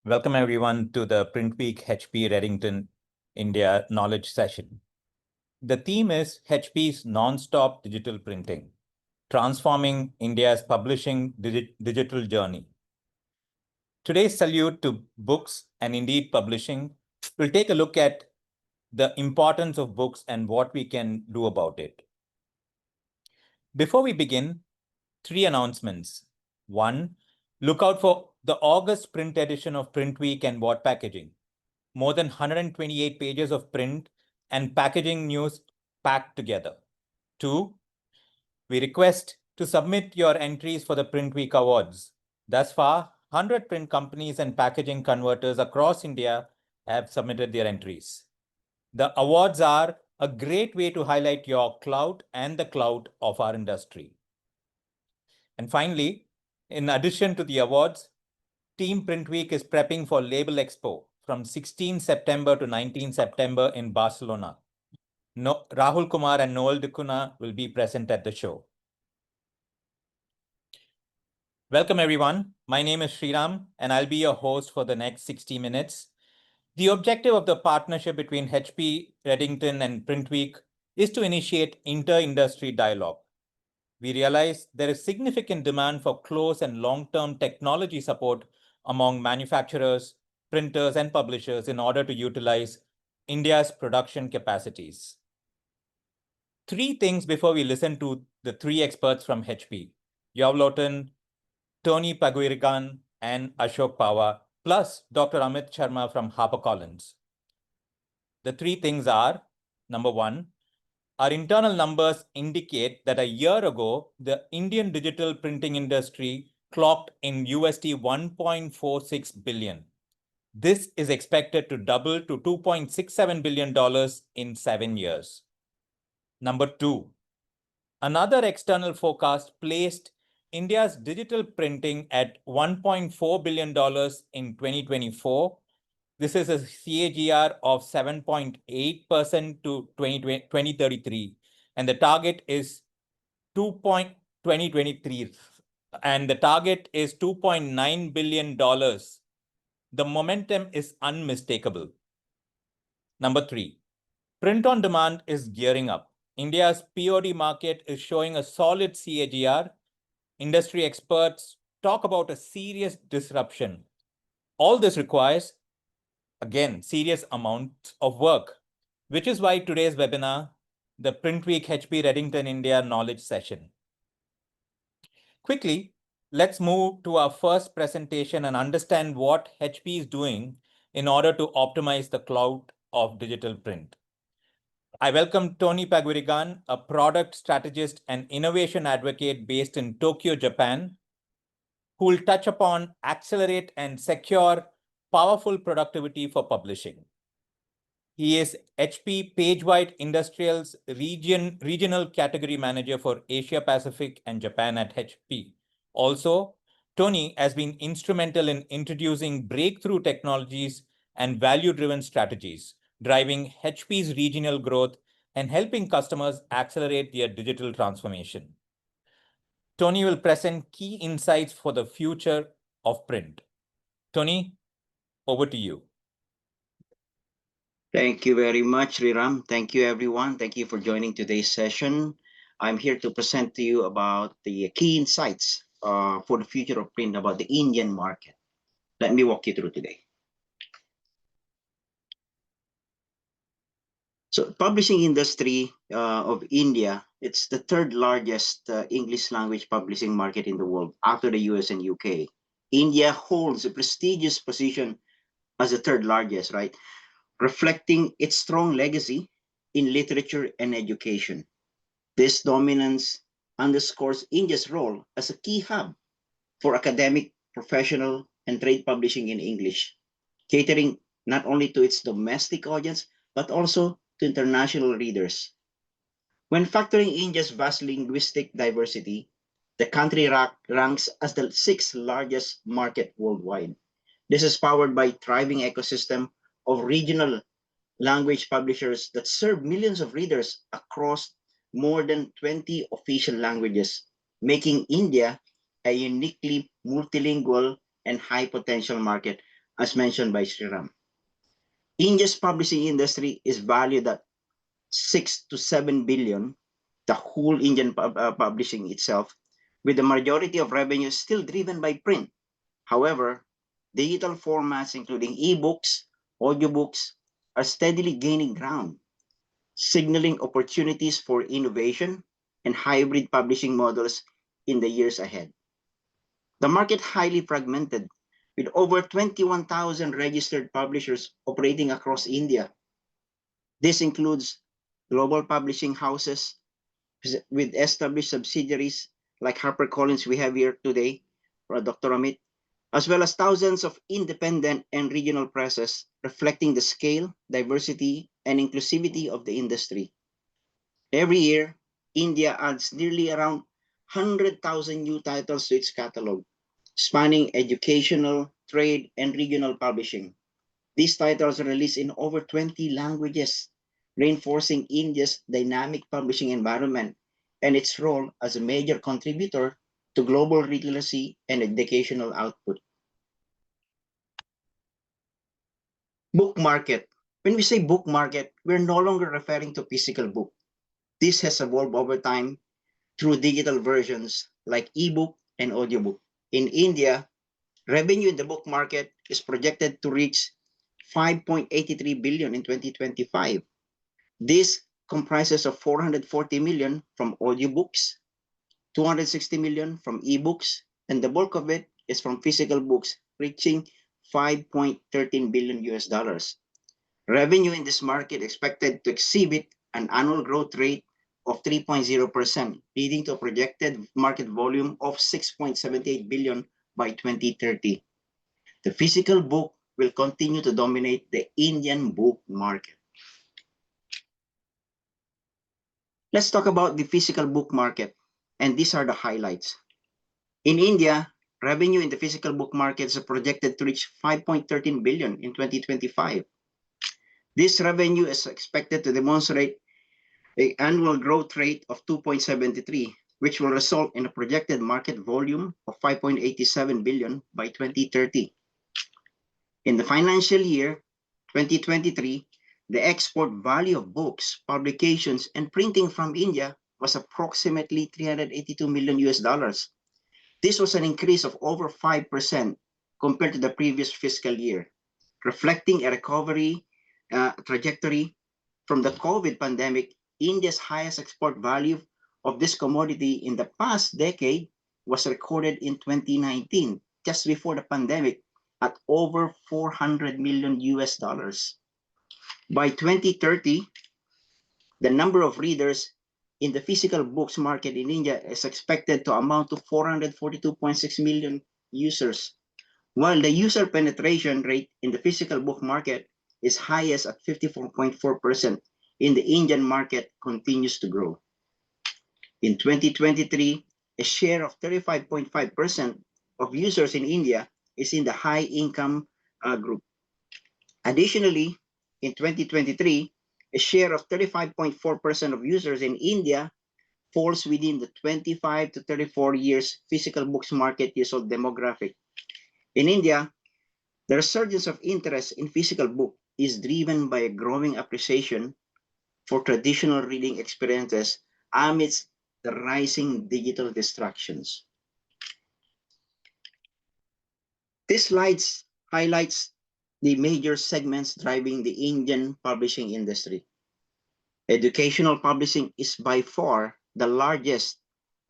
Welcome everyone to the Print Week HP Reddington India Knowledge Session. The theme is HP's Nonstop Digital Printing, transforming India's publishing digital journey. Today's salute to books and indeed publishing will take a look at the importance of books and what we can do about it. Before we begin, 3 announcements. 1, look out for the August print edition of Print Week and What Packaging. More than 128 pages of print and packaging news packed together. 2, we request to submit your entries for the Print Week Awards. Thus far, 100 print companies and packaging converters across India have submitted their entries. The awards are a great way to highlight your clout and the clout of our industry. And finally, in addition to the awards, Team Print Week is prepping for Label Expo from 16 September to 19 September in Barcelona. Rahul Kumar and Noel Dicuna will be present at the show. Welcome everyone. My name is Sriram and I'll be your host for the next 60 minutes. The objective of the partnership between HP, Reddington and Print Week is to initiate inter-industry dialogue. We realize there is significant demand for close and long-term technology support among manufacturers, printers, and publishers in order to utilize India's production capacities. 3 things before we listen to the 3 experts from HP, Yav Lotan, Tony Paguirigan, and Ashok Pawa, plus Dr. Amit Sharma from HarperCollins. The 3 things are, number 1, our internal numbers indicate that a year ago, the Indian digital printing industry clocked in USD 1.46 billion. This is expected to double to $2.67 billion in 7 years. Number 2, another external forecast placed India's digital printing at $1.4 billion in 2024. This is a CAGR of 7.8% to 2033, and the target is 2023, and the target is $2.9 billion. The momentum is unmistakable. Number 3, print on demand is gearing up. India's POD market is showing a solid CAGR. Industry experts talk about a serious disruption. All this requires, again, serious amounts of work, which is why today's webinar, the Print Week HP Reddington India Knowledge Session. Quickly, let's move to our first presentation and understand what HP is doing in order to optimize the cloud of digital print. I welcome Tony Paguirigan, a product strategist and innovation advocate based in Tokyo, Japan, who will touch upon accelerate and secure powerful productivity for publishing. He is HP PageWide Industrial's regional category manager for Asia Pacific and Japan at HP. Also, Tony has been instrumental in introducing breakthrough technologies and value-driven strategies, driving HP's regional growth and helping customers accelerate their digital transformation. Tony will present key insights for the future of print. Tony, over to you. Thank you very much, Sriram. Thank you, everyone. Thank you for joining today's session. I'm here to present to you about the key insights for the future of print about the Indian market. Let me walk you through today. So, publishing industry of India, it's the 3rd largest English language publishing market in the world after the US and UK. India holds a prestigious position as the 3rd largest, right? Reflecting its strong legacy in literature and education. This dominance underscores India's role as a key hub for academic, professional, and trade publishing in English, catering not only to its domestic audience, but also to international readers. When factoring India's vast linguistic diversity, the country ranks as the 6th largest market worldwide. This is powered by a thriving ecosystem of regional language publishers that serve millions of readers across more than 20 official languages, making India a uniquely multilingual and high potential market as mentioned by Sriram. India's publishing industry is valued at 6 to 7 billion, the whole Indian publishing itself, with the majority of revenue still driven by print. However, digital formats including ebooks, audiobooks are steadily gaining ground, signaling opportunities for innovation and hybrid publishing models in the years ahead. The market highly fragmented, with over 21,000 registered publishers operating across India. This includes global publishing houses with established subsidiaries like HarperCollins we have here today, for Dr. Amit, as well as thousands of independent and regional presses reflecting the scale, diversity, and inclusivity of the industry. Every year, India adds nearly around 100,000 new titles to its catalog, spanning educational, trade, and regional publishing. These titles are released in over 20 languages, reinforcing India's dynamic publishing environment and its role as a major contributor to global literacy and educational output. Book market. When we say book market, we're no longer referring to physical book. This has evolved over time through digital versions like ebook and audiobook. In India, revenue in the book market is projected to reach 5.83 billion in 2025. This comprises of 440 million from audiobooks, 260 million from ebooks, and the bulk of it is from physical books, reaching 5.13 billion US dollars. Revenue in this market expected to exhibit an annual growth rate of 3.0%, leading to a projected market volume of 6.78 billion by 2030. The physical book will continue to dominate the Indian book market. Let's talk about the physical book market, and these are the highlights. In India, revenue in the physical book market is projected to reach 5.13 billion in 2025. This revenue is expected to demonstrate an annual growth rate of 2.73, which will result in a projected market volume of 5.87 billion by 2030. In the financial year 2023, the export value of books, publications, and printing from India was approximately 382 million US dollars. This was an increase of over 5% compared to the previous fiscal year, reflecting a recovery trajectory from the COVID pandemic. India's highest export value of this commodity in the past decade was recorded in 2019, just before the pandemic, at over 400 million US dollars. By 2030, the number of readers in the physical books market in India is expected to amount to 442.6 million users, while the user penetration rate in the physical book market is highest at 54.4%. In the Indian market continues to grow. In 2023, a share of 35.5% of users in India is in the high income group. Additionally, in 2023, a share of 35.4% of users in India falls within the 25 to 34 years physical books market household demographic. In India, the resurgence of interest in physical book is driven by a growing appreciation for traditional reading experiences amidst the rising digital distractions. This slide highlights the major segments driving the Indian publishing industry. Educational publishing is by far the largest,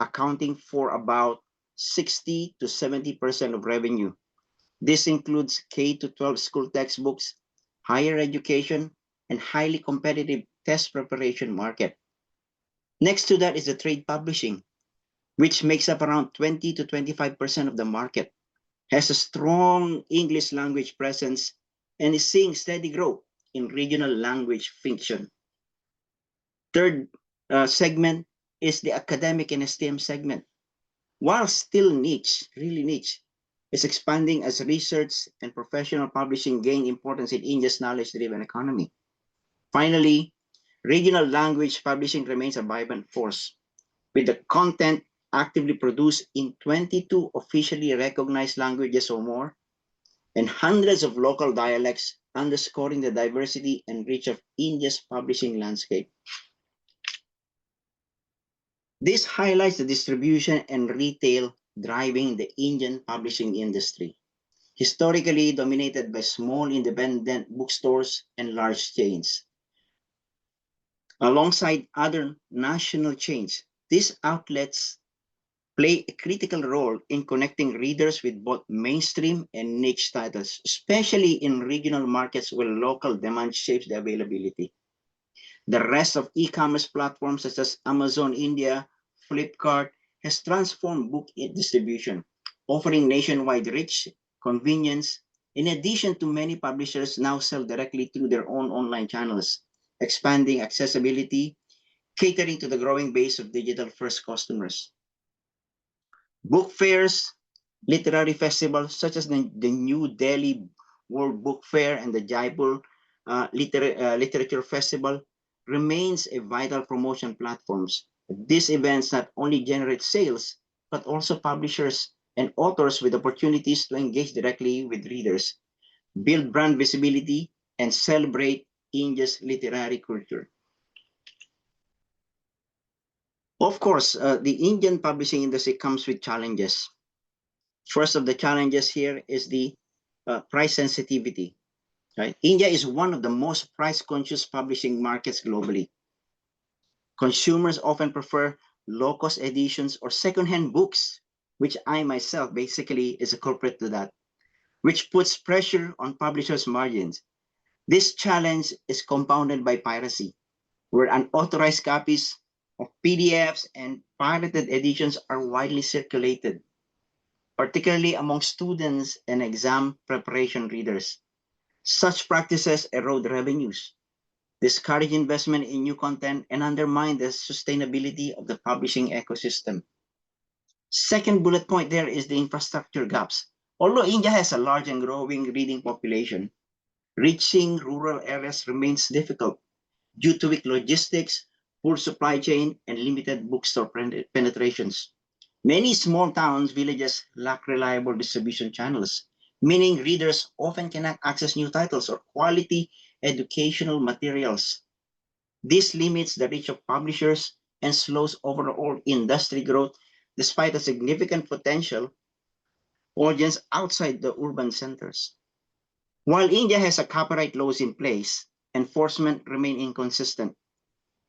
accounting for about 60 to 70% of revenue. This includes K-12 school textbooks, higher education, and highly competitive test preparation market. Next to that is the trade publishing, which makes up around 20 to 25% of the market, has a strong English language presence, and is seeing steady growth in regional language fiction. Third segment is the academic and STEM segment. While still niche, really niche, is expanding as research and professional publishing gain importance in India's knowledge-driven economy. Finally, regional language publishing remains a vibrant force, with the content actively produced in 22 officially recognized languages or more. and hundreds of local dialects, underscoring the diversity and reach of India's publishing landscape. This highlights the distribution and retail driving the Indian publishing industry, historically dominated by small independent bookstores and large chains. Alongside other national chains, these outlets play a critical role in connecting readers with both mainstream and niche titles, especially in regional markets where local demand shapes the availability. The rest of e-commerce platforms such as Amazon India, Flipkart has transformed book distribution, offering nationwide reach, convenience. In addition to many publishers now sell directly through their own online channels, expanding accessibility, catering to the growing base of digital-first customers. Book fairs, literary festivals such as the New Delhi World Book Fair and the Jaipur Literature Festival remains a vital promotion platforms. These events not only generate sales, but also publishers and authors with opportunities to engage directly with readers, build brand visibility, and celebrate India's literary culture. Of course, the Indian publishing industry comes with challenges. First of the challenges here is the price sensitivity. Right? India is one of the most price-conscious publishing markets globally. Consumers often prefer low-cost editions or second-hand books, which I myself basically is a culprit to that, which puts pressure on publishers' margins. This challenge is compounded by piracy, where unauthorized copies of PDFs and pirated editions are widely circulated, particularly among students and exam preparation readers. Such practices erode revenues, discourage investment in new content, and undermine the sustainability of the publishing ecosystem. Second bullet point there is the infrastructure gaps. Although India has a large and growing reading population, reaching rural areas remains difficult due to weak logistics, poor supply chain, and limited bookstore penetrations. Many small towns, villages lack reliable distribution channels, meaning readers often cannot access new titles or quality educational materials. This limits the reach of publishers and slows overall industry growth despite a significant potential audience outside the urban centers. While India has a copyright laws in place, enforcement remain inconsistent.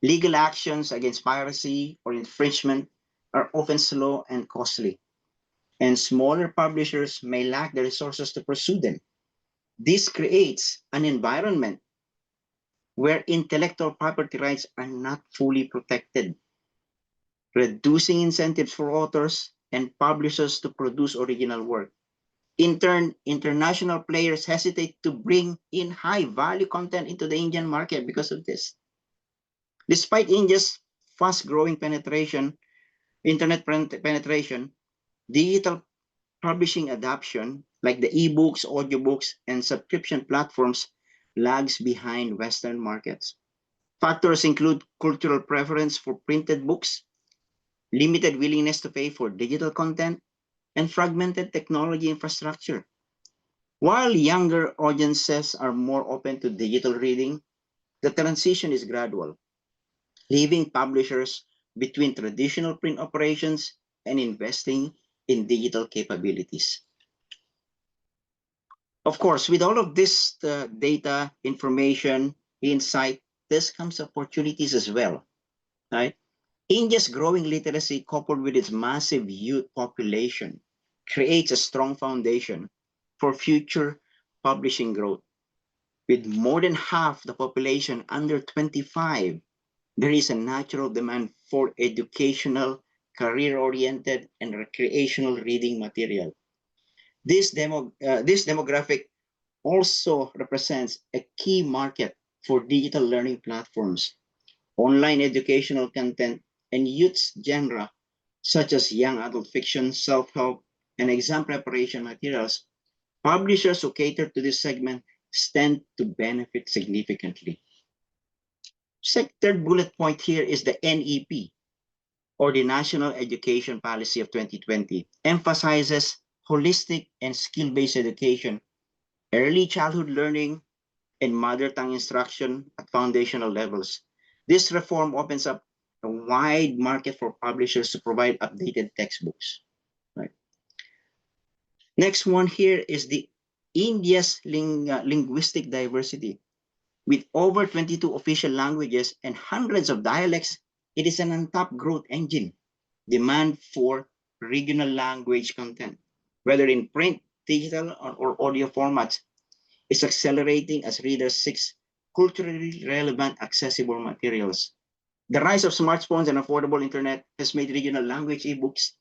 Legal actions against piracy or infringement are often slow and costly, and smaller publishers may lack the resources to pursue them. This creates an environment where intellectual property rights are not fully protected, reducing incentives for authors and publishers to produce original work. In turn, international players hesitate to bring in high-value content into the Indian market because of this. Despite India's fast-growing internet penetration, digital publishing adoption, like the ebooks, audiobooks, and subscription platforms, lags behind Western markets. Factors include cultural preference for printed books, limited willingness to pay for digital content, and fragmented technology infrastructure. While younger audiences are more open to digital reading, the transition is gradual, leaving publishers between traditional print operations and investing in digital capabilities. Of course, with all of this data, information, insight, this comes opportunities as well, right? India's growing literacy coupled with its massive youth population creates a strong foundation for future publishing growth. With more than half the population under 25, there is a natural demand for educational, career-oriented, and recreational reading material. This demographic also represents a key market for digital learning platforms, online educational content, and youth genre such as young adult fiction, self-help, and exam preparation materials. Publishers who cater to this segment stand to benefit significantly. Third bullet point here is the NEP, or the National Education Policy of 2020, emphasizes holistic and skill-based education early childhood learning, and mother tongue instruction at foundational levels. This reform opens up a wide market for publishers to provide updated textbooks. Right. Next one here is the India's linguistic diversity. With over 22 official languages and hundreds of dialects, it is an untapped growth engine. Demand for regional language content, whether in print, digital, or audio formats, is accelerating as readers seek culturally relevant, accessible materials. The rise of smartphones and affordable internet has made regional language ebooks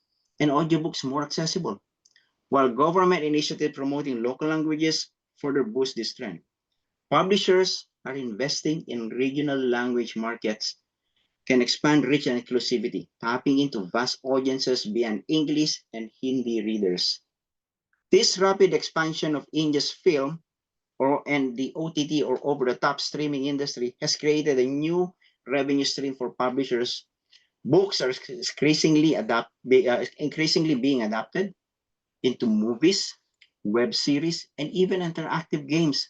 and audiobooks more accessible, while government initiatives promoting local languages further boost this trend. Publishers are investing in regional language markets can expand reach and inclusivity, tapping into vast audiences beyond English and Hindi readers. This rapid expansion of India's film and the OTT or over-the-top streaming industry has created a new revenue stream for publishers. Books are increasingly being adapted into movies, web series, and even interactive games,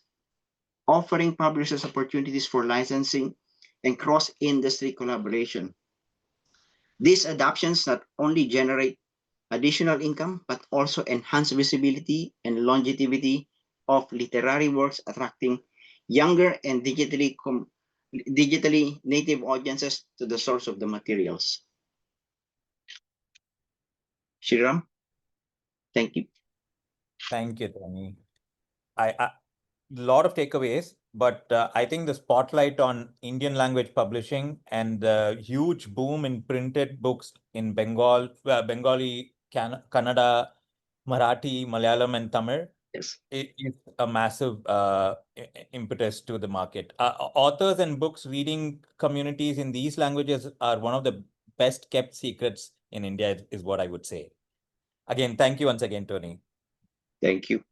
offering publishers opportunities for licensing and cross-industry collaboration. These adoptions not only generate additional income, but also enhance visibility and longevity of literary works, attracting younger and digitally native audiences to the source of the materials. Shriram, thank you. Thank you, Tony. A lot of takeaways, but I think the spotlight on Indian language publishing and the huge boom in printed books in Bengali, Kannada, Marathi, Malayalam, and Tamil Yes. is a massive impetus to the market. Authors and books reading communities in these languages are one of the best kept secrets in India, is what I would say. Again, thank you once again, Tony. Thank you.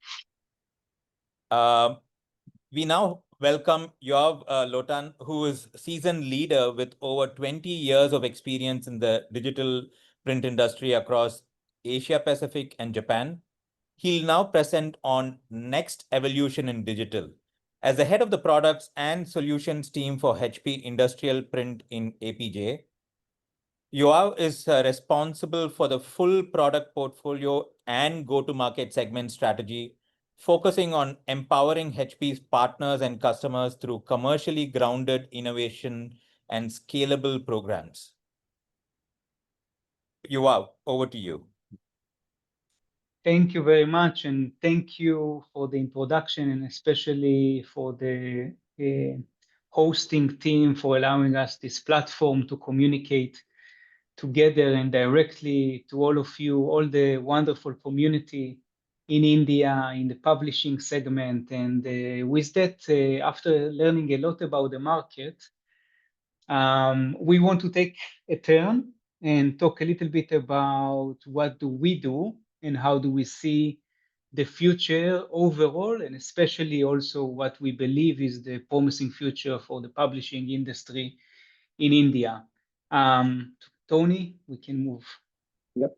We now welcome Yoav Lotan, who is seasoned leader with over 20 years of experience in the digital print industry across Asia Pacific and Japan. He'll now present on next evolution in digital. As the head of the products and solutions team for HP Industrial Print in APJ, Yoav is responsible for the full product portfolio and go-to-market segment strategy, focusing on empowering HP's partners and customers through commercially grounded innovation and scalable programs. Yoav, over to you. Thank you very much, and thank you for the introduction, and especially for the hosting team for allowing us this platform to communicate together and directly to all of you, all the wonderful community in India, in the publishing segment. And with that, after learning a lot about the market, we want to take a turn and talk a little bit about what do we do and how do we see the future overall, and especially also what we believe is the promising future for the publishing industry in India. Tony, we can move. Yep.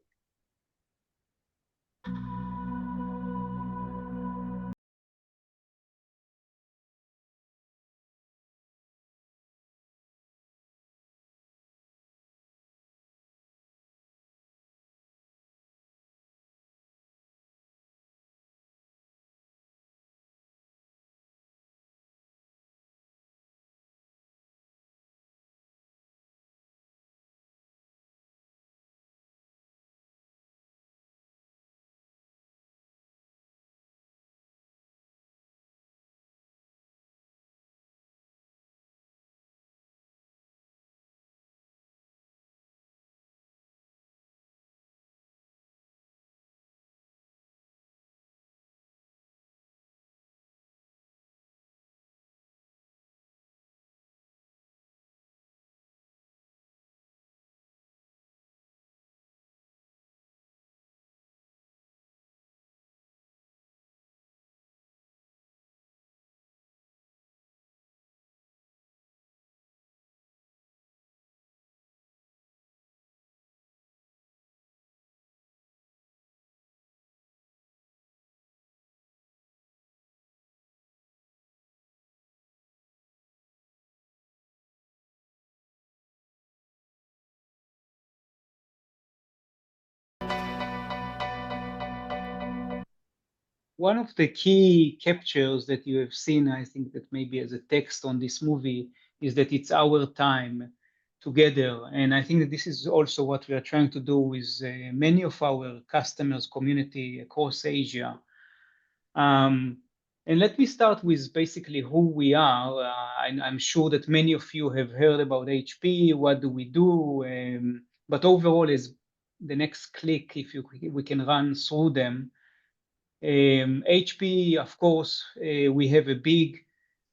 one of the key captures that you have seen, I think that maybe as a text on this movie, is that it's our time together. And I think that this is also what we are trying to do with many of our customers community across Asia. And let me start with basically who we are. I'm sure that many of you have heard about HP, what do we do? But overall, is the next click, if we can run through them. HP, of course, we have a big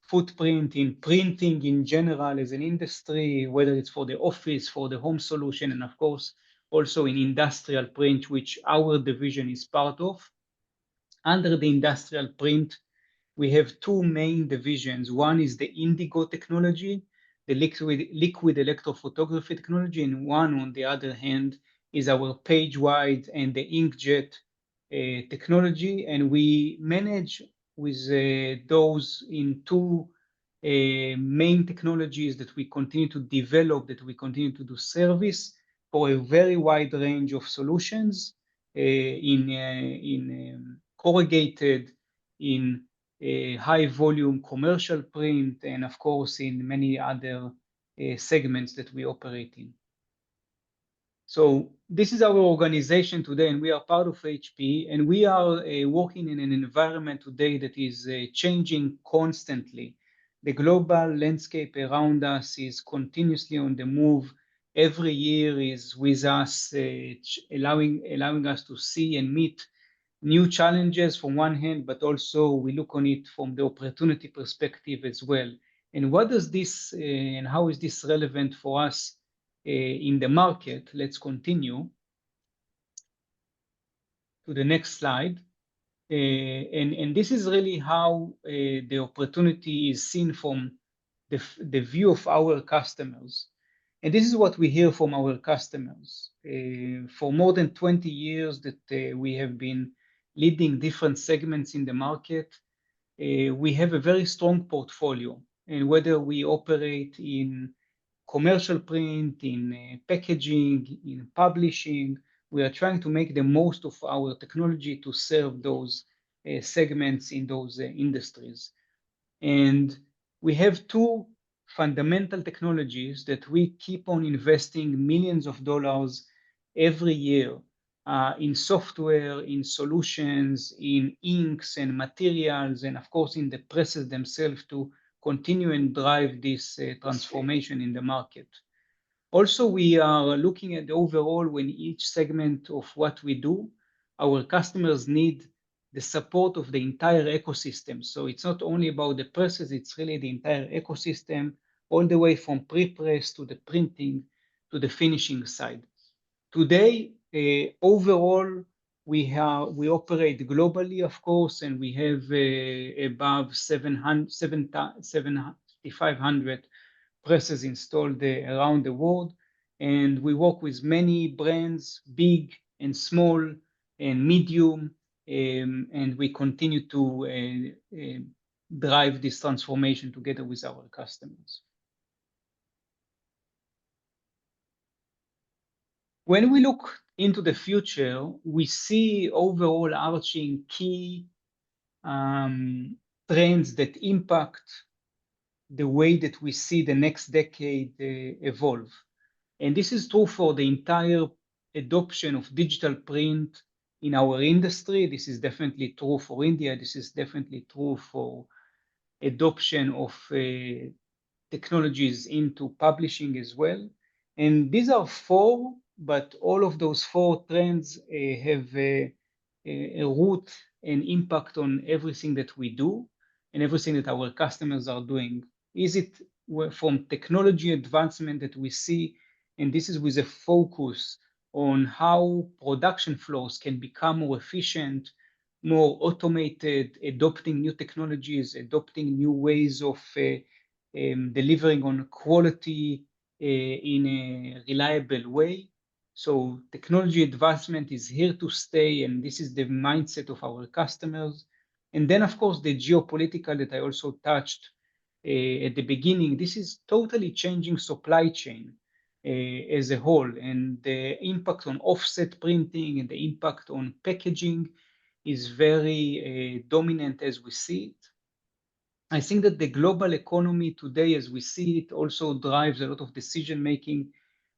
footprint in printing in general as an industry, whether it's for the office, for the home solution, and of course, also in industrial print, which our division is part of. Under the industrial print, we have two main divisions. One is the indigo technology, the liquid electrophotography technology, and one, on the other hand, is our page wide and the inkjet technology. And we manage with those in two main technologies that we continue to develop, that we continue to do service for a very wide range of solutions in corrugated, in high volume commercial print, and of course in many other segments that we operate in. So this is our organization today, and we are part of HP, and we are working in an environment today that is changing constantly. The global landscape around us is continuously on the move. Every year is with us, allowing us to see and meet new challenges from one hand, but also we look on it from the opportunity perspective as well. And what does this and how is this relevant for us in the market? Let's continue to the next slide. And this is really how the opportunity is seen from the view of our customers. And this is what we hear from our customers. For more than 20 years that we have been leading different segments in the market, we have a very strong portfolio. And whether we operate in commercial print, in packaging, in publishing, we are trying to make the most of our technology to serve those segments in those industries. And we have two fundamental technologies that we keep on investing millions of dollars every year in software, in solutions, in inks and materials, and of course in the presses themselves to continue and drive this transformation in the market. Also, we are looking at the overall when each segment of what we do, our customers need the support of the entire ecosystem. So it's not only about the presses, it's really the entire ecosystem, all the way from pre-press to the printing to the finishing side. Today, overall, we operate globally, of course, and we have above 7,500 presses installed around the world. And we work with many brands, big and small and medium, and we continue to drive this transformation together with our customers. When we look into the future, we see overall arching key trends that impact the way that we see the next decade evolve. And this is true for the entire adoption of digital print in our industry. This is definitely true for India. This is definitely true for adoption of technologies into publishing as well. And these are four, but all of those four trends have a root and impact on everything that we do and everything that our customers are doing. Is it from technology advancement that we see, and this is with a focus on how production flows can become more efficient, more automated, adopting new technologies, adopting new ways of delivering on quality in a reliable way. So technology advancement is here to stay, and this is the mindset of our customers. And then, of course, the geopolitical that I also touched at the beginning, this is totally changing supply chain as a whole, and the impact on offset printing and the impact on packaging is very dominant as we see it. I think that the global economy today, as we see it, also drives a lot of decision-making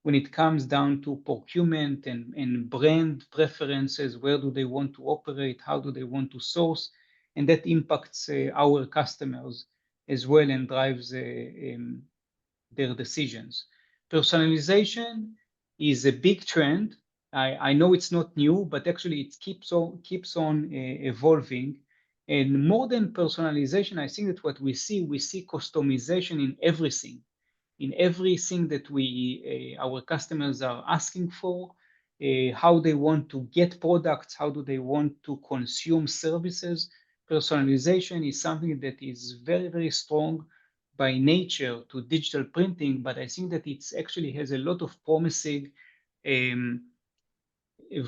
when it comes down to procurement and brand preferences. Where do they want to operate? How do they want to source? And that impacts our customers as well and drives their decisions. Personalization is a big trend. I know it's not new, but actually it keeps on evolving. And more than personalization, I think that what we see customization in everything that our customers are asking for, how they want to get products, how do they want to consume services. Personalization is something that is very, very strong by nature to digital printing, but I think that it actually has a lot of promising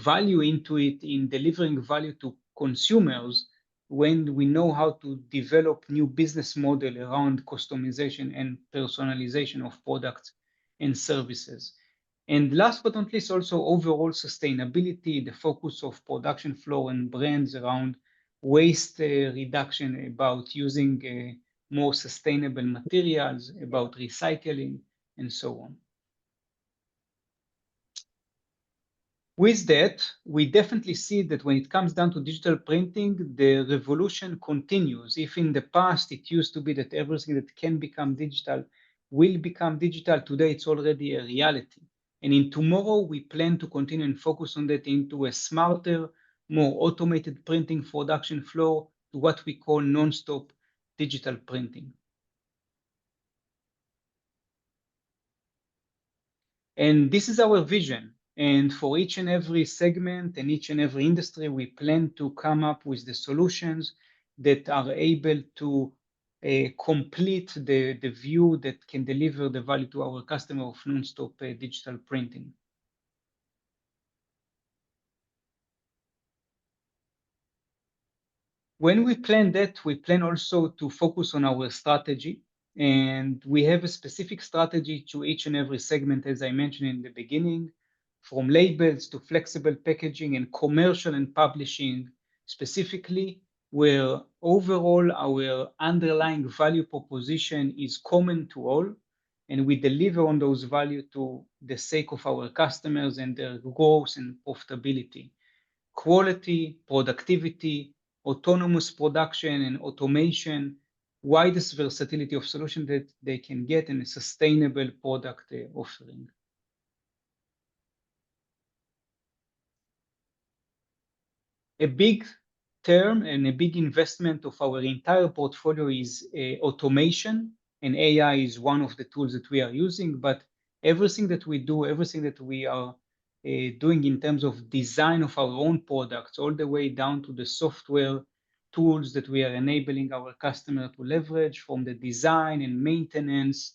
value into it in delivering value to consumers when we know how to develop new business model around customization and personalization of products and services. And last but not least, also overall sustainability, the focus of production flow and brands around waste reduction, about using more sustainable materials, about recycling, and so on. With that, we definitely see that when it comes down to digital printing, the revolution continues. If in the past it used to be that everything that can become digital will become digital, today it's already a reality. And in tomorrow, we plan to continue and focus on that into a smarter, more automated printing production flow to what we call nonstop digital printing. And this is our vision. And for each and every segment and each and every industry, we plan to come up with the solutions that are able to complete the view that can deliver the value to our customer of nonstop digital printing. When we plan that, we plan also to focus on our strategy. And we have a specific strategy to each and every segment, as I mentioned in the beginning, from labels to flexible packaging and commercial and publishing specifically, where overall our underlying value proposition is common to all, and we deliver on those values to the sake of our customers and their growth and profitability. Quality, productivity, autonomous production and automation, widest versatility of solution that they can get, and a sustainable product offering. A big term and a big investment of our entire portfolio is automation, and AI is one of the tools that we are using, but everything that we do, everything that we are doing in terms of design of our own products, all the way down to the software tools that we are enabling our customer to leverage, from the design and maintenance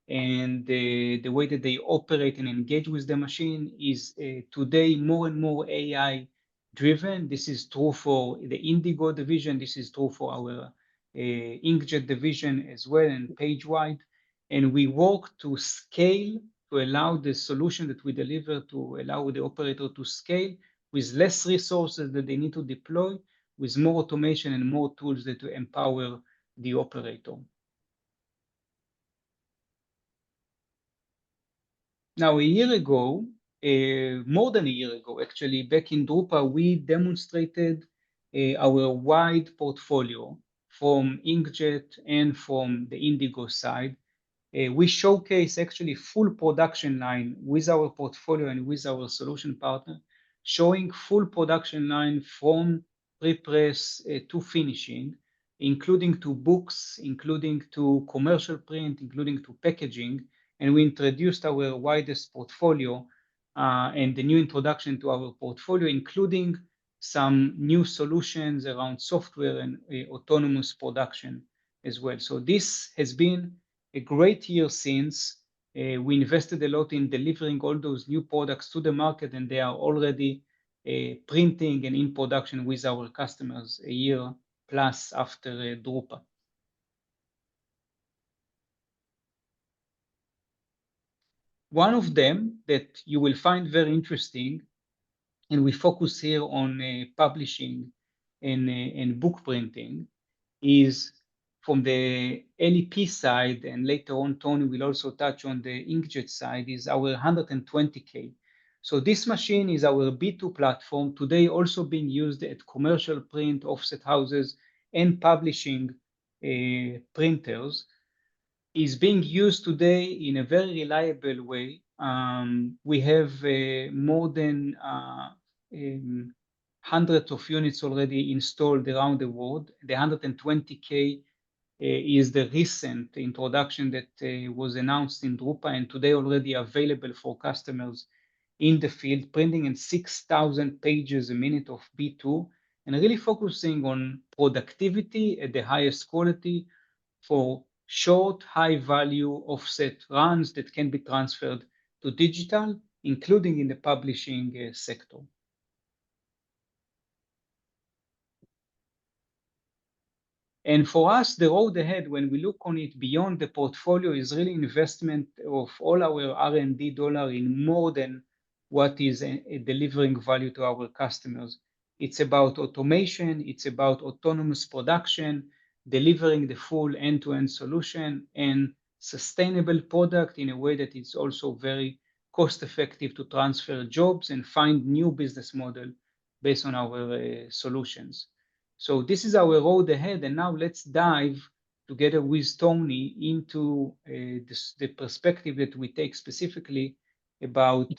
and the way that they operate and engage with the machine, is today more and more AI driven. This is true for the Indigo division. This is true for our inkjet division as well, and PageWide. And we work to scale, to allow the solution that we deliver to allow the operator to scale with less resources that they need to deploy, with more automation and more tools that to empower the operator. Now, a year ago, more than a year ago, actually, back in Drupa, we demonstrated our wide portfolio from inkjet and from the Indigo side. We showcase actually full production line with our portfolio and with our solution partner, showing full production line from pre-press to finishing, including to books, including to commercial print, including to packaging. And we introduced our widest portfolio and the new introduction to our portfolio, including some new solutions around software and autonomous production as well. So this has been a great year since. We invested a lot in delivering all those new products to the market, and they are already printing and in production with our customers a year plus after Drupa. One of them that you will find very interesting, and we focus here on publishing and book printing is from the LEP side, and later on Tony will also touch on the inkjet side, is our 120K. So this machine is our B2 platform, today also being used at commercial print, offset houses, and publishing printers, is being used today in a very reliable way. We have more than hundreds of units already installed around the world. The 120K is the recent introduction that was announced in Drupa, and today already available for customers in the field, printing in 6,000 pages a minute of B2, and really focusing on productivity at the highest quality for short, high-value offset runs that can be transferred to digital, including in the publishing sector. And for us, the road ahead, when we look on it beyond the portfolio, is really investment of all our R&D dollar in more than what is delivering value to our customers. It's about automation, it's about autonomous production, delivering the full end-to-end solution, and sustainable product in a way that is also very cost-effective to transfer jobs and find new business model based on our solutions. So this is our road ahead, and now let's dive together with Tony into the perspective that we take specifically about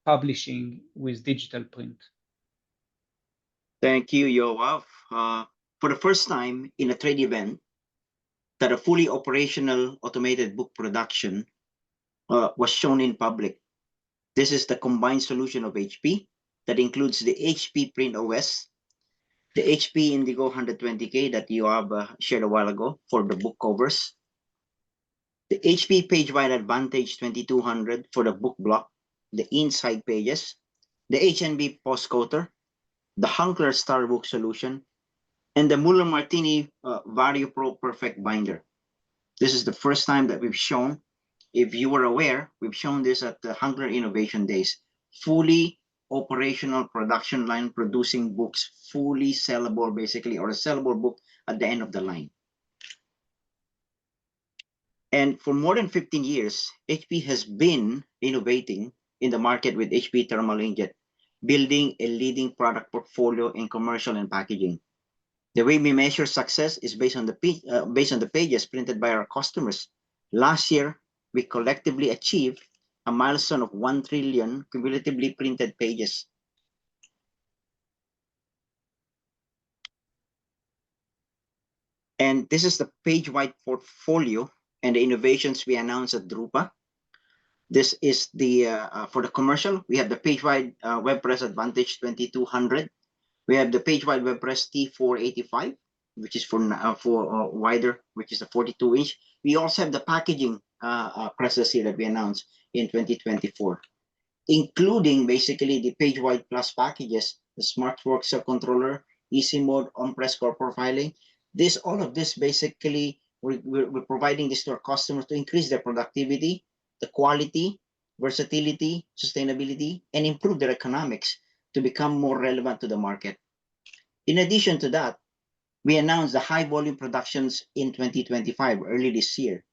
publishing with digital print. Thank you, Yoav. For the first time in a trade event, that a fully operational automated book production was shown in public. This is the combined solution of HP that includes the HP Print OS, the HP Indigo 120K that Yoav shared a while ago for the book covers, the HP PageWide Advantage 2200 for the book block, the inside pages, the HNB Post Coater, the Hunkler Starbook solution, and the Muller Martini Vario Pro Perfect Binder. This is the first time that we've shown, if you were aware, we've shown this at the Hunkler Innovation Days, fully operational production line producing books, fully sellable basically, or a sellable book at the end of the line. And for more than 15 years, HP has been innovating in the market with HP Thermal Inkjet, building a leading product portfolio in commercial and packaging. The way we measure success is based on the pages printed by our customers. Last year, we collectively achieved a milestone of 1 trillion cumulatively printed pages. And this is the page-wide portfolio and the innovations we announced at Drupa. This is the for the commercial. We have the page-wide WebPress Advantage 2200. We have the page-wide WebPress T485, which is for wider, which is a 42-inch. We also have the packaging presses here that we announced in 2024, including basically the page-wide plus packages, the SmartWorks cell controller, easy mode, on-press core profiling. All of this basically, we're providing this to our customers to increase their productivity, the quality, versatility, sustainability, and improve their economics to become more relevant to the market. In addition to that, we announced the high volume productions in 2025, early this year.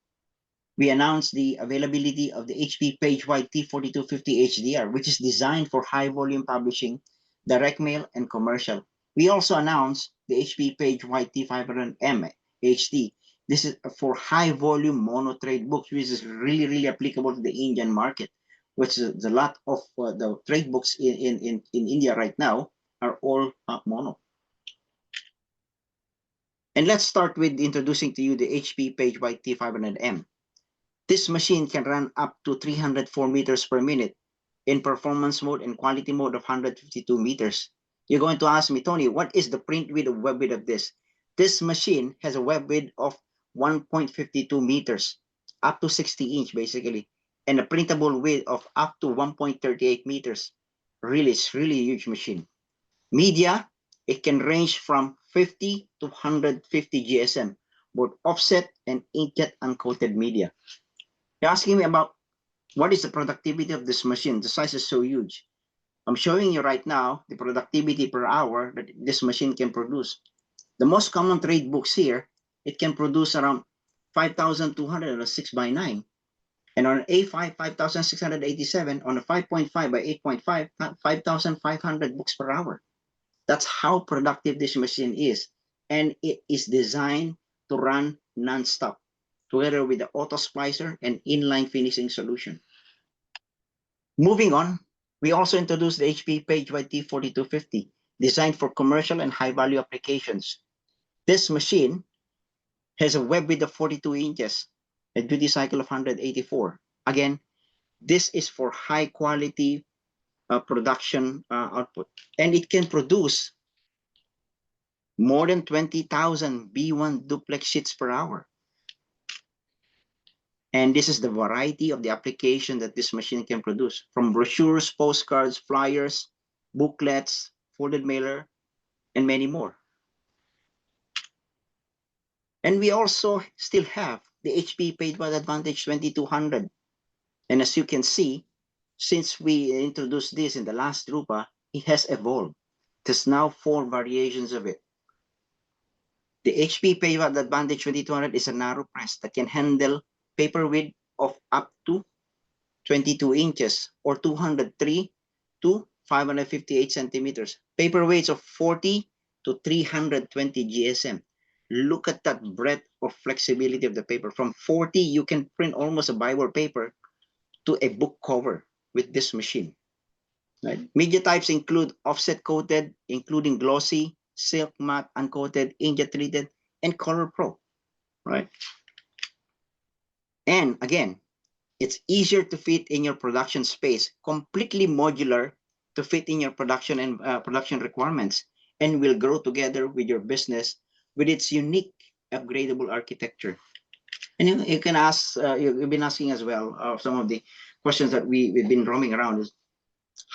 We announced the availability of the HP PageWide T4250 HDR, which is designed for high volume publishing, direct mail, and commercial. We also announced the HP PageWide T500M HD. This is for high volume mono trade books, which is really, really applicable to the Indian market, which is a lot of the trade books in India right now are all mono. And let's start with introducing to you the HP PageWide T500M. This machine can run up to 304 meters per minute in performance mode and quality mode of 152 meters. You're going to ask me, Tony, what is the print width or web width of this? This machine has a web width of 1.52 meters, up to 60-inch basically, and a printable width of up to 1.38 meters. Really, it's really a huge machine. Media, it can range from 50 to 150 GSM, both offset and inkjet uncoated media. You're asking me about what is the productivity of this machine? The size is so huge. I'm showing you right now the productivity per hour that this machine can produce. The most common trade books here, it can produce around 5,200 on a 6 by 9. And on an A5, 5,687, on a 5.5 by 8.5, 5,500 books per hour. That's how productive this machine is. And it is designed to run nonstop, together with the auto splicer and inline finishing solution. Moving on, we also introduced the HP PageWide T4250, designed for commercial and high-value applications. This machine has a web width of 42 inches, a duty cycle of 184. Again, this is for high-quality production output, and it can produce more than 20,000 B1 duplex sheets per hour. And this is the variety of the application that this machine can produce, from brochures, postcards, flyers, booklets, folded mailer, and many more. And we also still have the HP PageWide Advantage 2200. And as you can see, since we introduced this in the last Drupa, it has evolved. There's now 4 variations of it. The HP PageWide Advantage 2200 is a narrow press that can handle paper width of up to 22 inches or 203 to 558 centimeters. Paper weights of 40 to 320 GSM. Look at that breadth of flexibility of the paper. From 40, you can print almost a Bible paper to a book cover with this machine. Right? Media types include offset coated, including glossy, silk matte, uncoated, inkjet treated, and color pro. Right? And again, it's easier to fit in your production space, completely modular to fit in your production and production requirements, and will grow together with your business with its unique upgradable architecture. And you can ask, you've been asking as well, some of the questions that we've been roaming around is,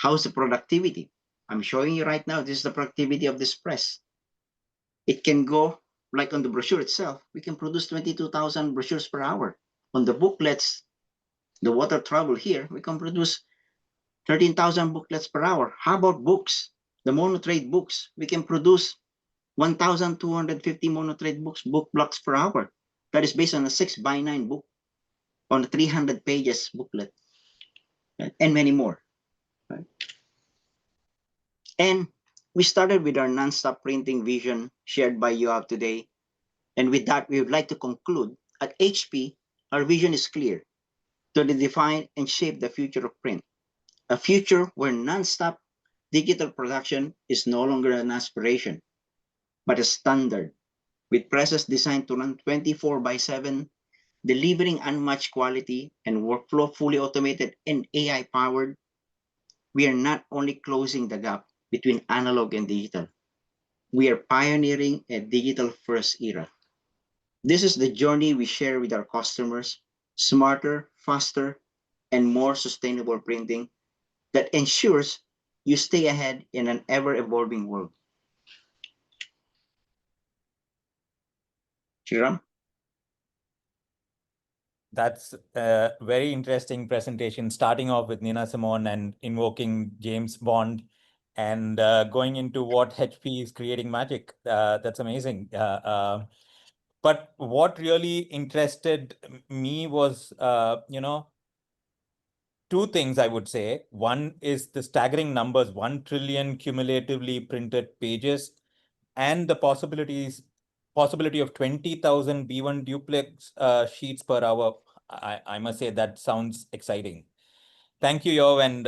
how's the productivity? I'm showing you right now, this is the productivity of this press. It can go, like on the brochure itself, we can produce 22,000 brochures per hour. On the booklets, the water trouble here, we can produce 13,000 booklets per hour. How about books? The monotrade books, we can produce 1,250 monotrade books, book blocks per hour. That is based on a 6 by 9 book on a 300 pages booklet, right? And many more. Right? And we started with our nonstop printing vision shared by Yoav today. And with that, we would like to conclude at HP, our vision is clear: to define and shape the future of print, a future where nonstop digital production is no longer an aspiration, but a standard, with presses designed to run 24 by 7, delivering unmatched quality and workflow fully automated and AI powered. We are not only closing the gap between analog and digital, we are pioneering a digital first era. This is the journey we share with our customers: smarter, faster, and more sustainable printing that ensures you stay ahead in an ever-evolving world. Shriram? That's a very interesting presentation, starting off with Nina Simone and invoking James Bond and going into what HP is creating magic. That's amazing. But what really interested me was, two things I would say. One is the staggering numbers, 1 trillion cumulatively printed pages, and the possibility of 20,000 B1 duplex sheets per hour. I must say that sounds exciting. Thank you, Yo and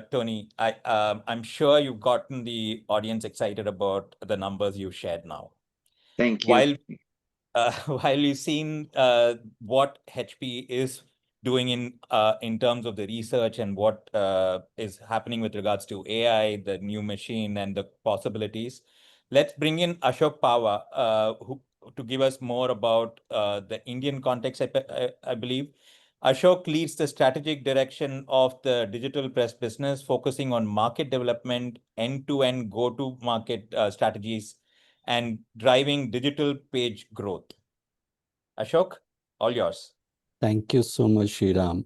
Tony. I'm sure you've gotten the audience excited about the numbers you shared now. Thank you. While you've seen what HP is doing in terms of the research and what is happening with regards to AI, the new machine, and the possibilities, let's bring in Ashok Pava, who to give us more about the Indian context, I believe. Ashok leads the strategic direction of the digital press business, focusing on market development, end-to-end go-to-market strategies, and driving digital page growth. Ashok, all yours. Thank you so much, Sriram.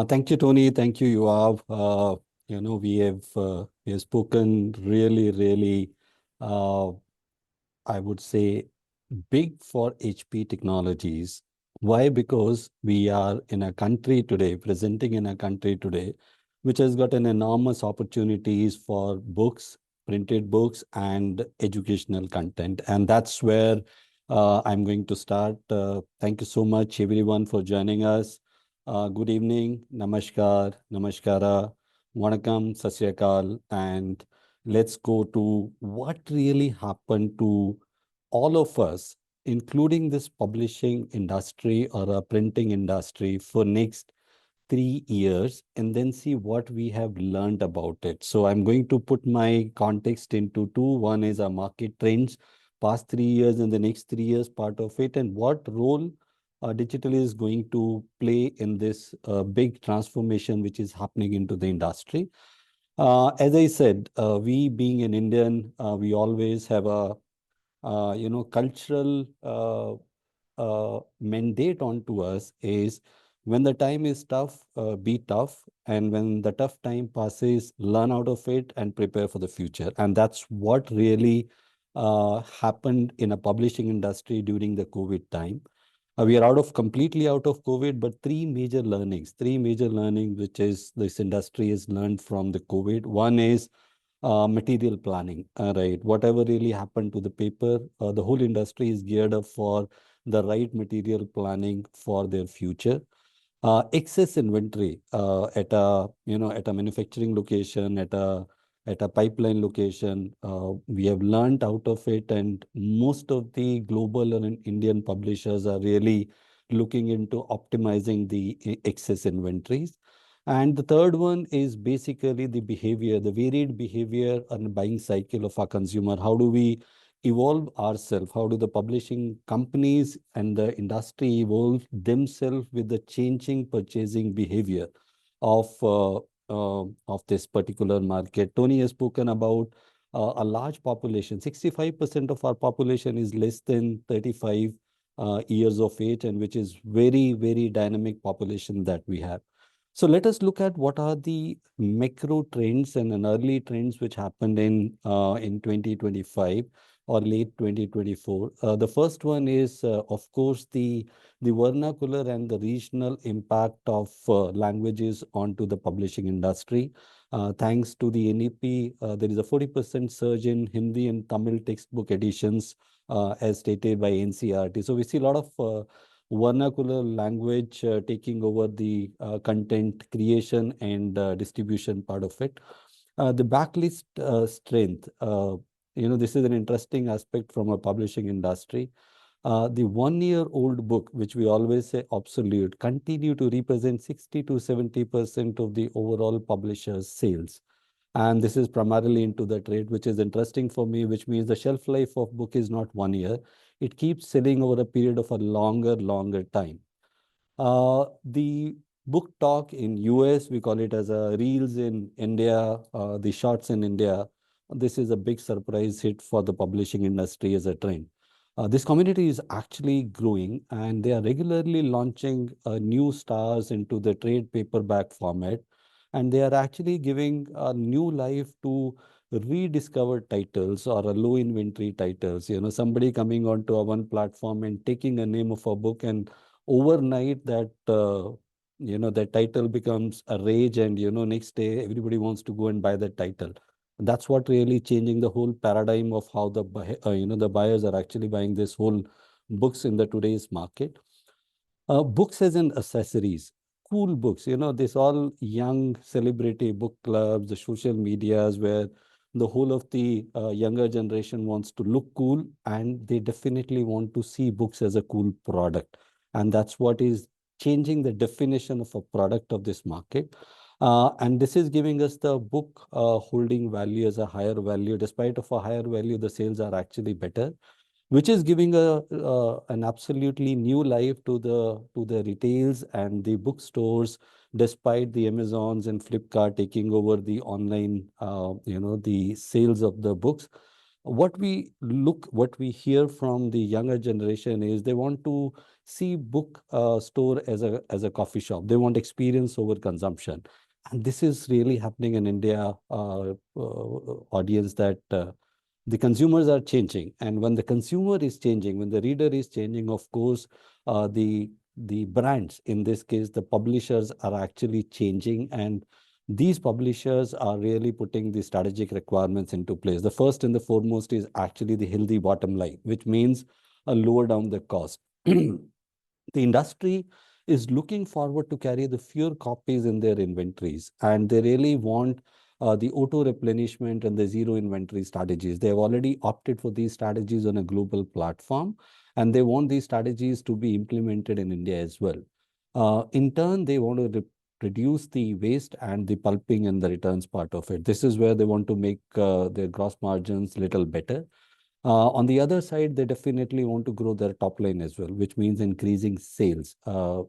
Thank you, Tony. Thank you, Yoav. we have spoken really, uh, I would say, big for HP Technologies. Why? Because we are in a country today, presenting in a country today, which has got an enormous opportunities for books, printed books, and educational content. And that's where I'm going to start. Thank you so much, everyone, for joining us. Good evening, namaskar, namaskara, vanakkam, sat sri akal, and let's go to what really happened to all of us, including this publishing industry or a printing industry for next 3 years, and then see what we have learned about it. So I'm going to put my context into two. One is our market trends, past 3 years and the next 3 years part of it, and what role digital is going to play in this big transformation which is happening into the industry. As I said, we being an Indian, we always have a cultural mandate onto us is when the time is tough, be tough. And when the tough time passes, learn out of it and prepare for the future. And that's what really happened in a publishing industry during the COVID time. We are completely out of COVID, but three major learnings, which is this industry has learned from the COVID. One is material planning, right? Whatever really happened to the paper, the whole industry is geared up for the right material planning for their future. Excess inventory at a manufacturing location, at a pipeline location, we have learned out of it, and most of the global and Indian publishers are really looking into optimizing the excess inventories. And the third one is basically the behavior, the varied behavior and buying cycle of our consumer. How do we evolve ourselves? How do the publishing companies and the industry evolve themselves with the changing purchasing behavior of this particular market? Tony has spoken about a large population. 65% of our population is less than 35 years of age, and which is very dynamic population that we have. So let us look at what are the macro trends and an early trends which happened in 2025 or late 2024. The first one is, of course, the vernacular and the regional impact of languages onto the publishing industry. Thanks to the NEP, there is a 40% surge in Hindi and Tamil textbook editions, as stated by NCRT. So we see a lot of vernacular language taking over the content creation and distribution part of it. The backlist strength. This is an interesting aspect from a publishing industry. The 1-year-old book, which we always say obsolete, continue to represent 60 to 70% of the overall publisher's sales. And this is primarily into the trade, which is interesting for me, which means the shelf life of book is not 1 year. It keeps selling over a period of a longer time. The book talk in US, we call it as a reels in India, the shorts in India. This is a big surprise hit for the publishing industry as a trend. This community is actually growing, and they are regularly launching new stars into the trade paperback format. And they are actually giving a new life to rediscovered titles or a low inventory titles. Somebody coming onto a one platform and taking a name of a book, and overnight that title becomes a rage, and next day everybody wants to go and buy that title. That's what really changing the whole paradigm of how the buyers are actually buying this whole books in the today's market. Books as an accessories, cool books, this all young celebrity book clubs, the social medias where the whole of the younger generation wants to look cool, and they definitely want to see books as a cool product. And that's what is changing the definition of a product of this market. And this is giving us the book holding value as a higher value. Despite of a higher value, the sales are actually better, which is giving an absolutely new life to the retails and the bookstores, despite the Amazons and Flipkart taking over the online, the sales of the books. What we hear from the younger generation is they want to see book store as a coffee shop. They want experience over consumption. And this is really happening in India, audience, that the consumers are changing. And when the consumer is changing, when the reader is changing, of course, the brands, in this case, the publishers, are actually changing. And these publishers are really putting the strategic requirements into place. The first and the foremost is actually the healthy bottom line, which means lower down the cost. The industry is looking forward to carry the fewer copies in their inventories, and they really want the auto replenishment and the zero inventory strategies. They have already opted for these strategies on a global platform, and they want these strategies to be implemented in India as well. In turn, they want to reduce the waste and the pulping and the returns part of it. This is where they want to make their gross margins little better. On the other side, they definitely want to grow their top line as well, which means increasing sales.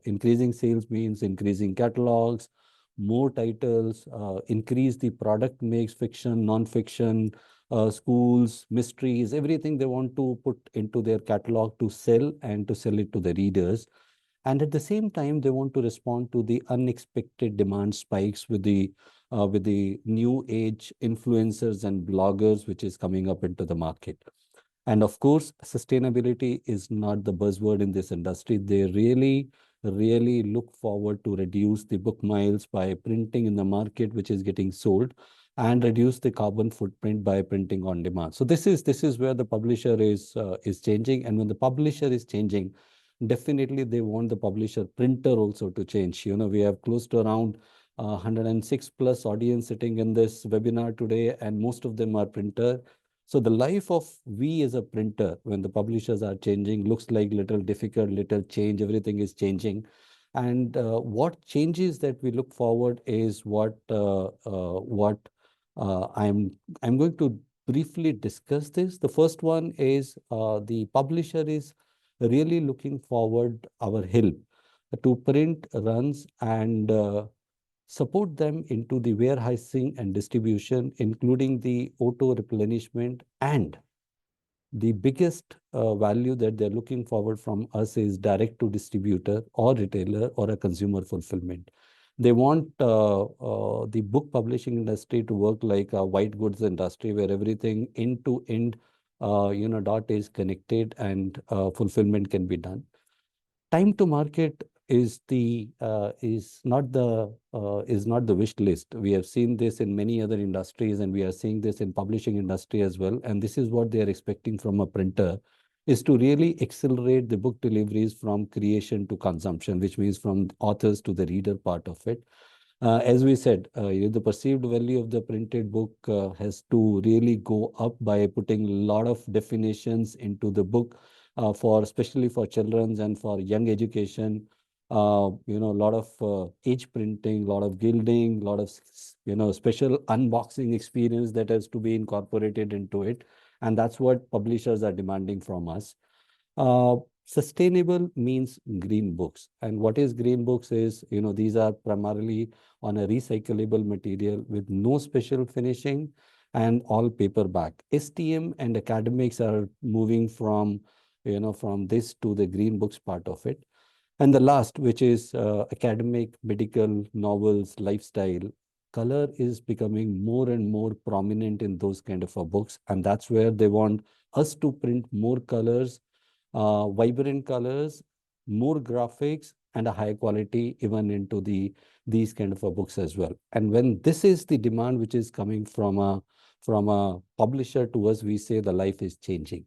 Increasing sales means increasing catalogs, more titles, increase the product mix, fiction, non-fiction, schools, mysteries, everything they want to put into their catalog to sell and to sell it to the readers. And at the same time, they want to respond to the unexpected demand spikes with the new age influencers and bloggers, which is coming up into the market. And of course, sustainability is not the buzzword in this industry. They really, really look forward to reduce the book miles by printing in the market, which is getting sold, and reduce the carbon footprint by printing on demand. So this is where the publisher is changing. And when the publisher is changing, definitely they want the publisher printer also to change. We have close to around 106 plus audience sitting in this webinar today, and most of them are printer. So the life of we as a printer, when the publishers are changing, looks like little difficult, little change, everything is changing. And what changes that we look forward is what I'm going to briefly discuss this. The first one is the publisher is really looking forward our help to print runs and support them into the warehousing and distribution, including the auto replenishment. And the biggest value that they're looking forward from us is direct to distributor or retailer or a consumer fulfillment. They want the book publishing industry to work like a white goods industry, where everything end to end, dot is connected, and fulfillment can be done. Time to market is not the wish list. We have seen this in many other industries, and we are seeing this in publishing industry as well. And this is what they are expecting from a printer, is to really accelerate the book deliveries from creation to consumption, which means from authors to the reader part of it. As we said, the perceived value of the printed book has to really go up by putting a lot of definitions into the book, especially for children's and for young education. A lot of age printing, a lot of gilding, a lot of special unboxing experience that has to be incorporated into it, and that's what publishers are demanding from us. Uh, Sustainable means green books. And what is green books is, these are primarily on a recyclable material with no special finishing and all paperback. STM and academics are moving from this to the green books part of it. And the last, which is academic, medical, novels, lifestyle, color is becoming more and more prominent in those kind of books. And that's where they want us to print more colors, vibrant colors, more graphics, and a high quality even into these kind of books as well. And when this is the demand which is coming from a publisher to us, we say the life is changing.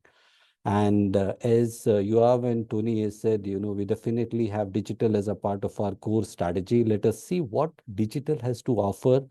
And as Yoav and Tony has said, we definitely have digital as a part of our core strategy. Let us see what digital has to offer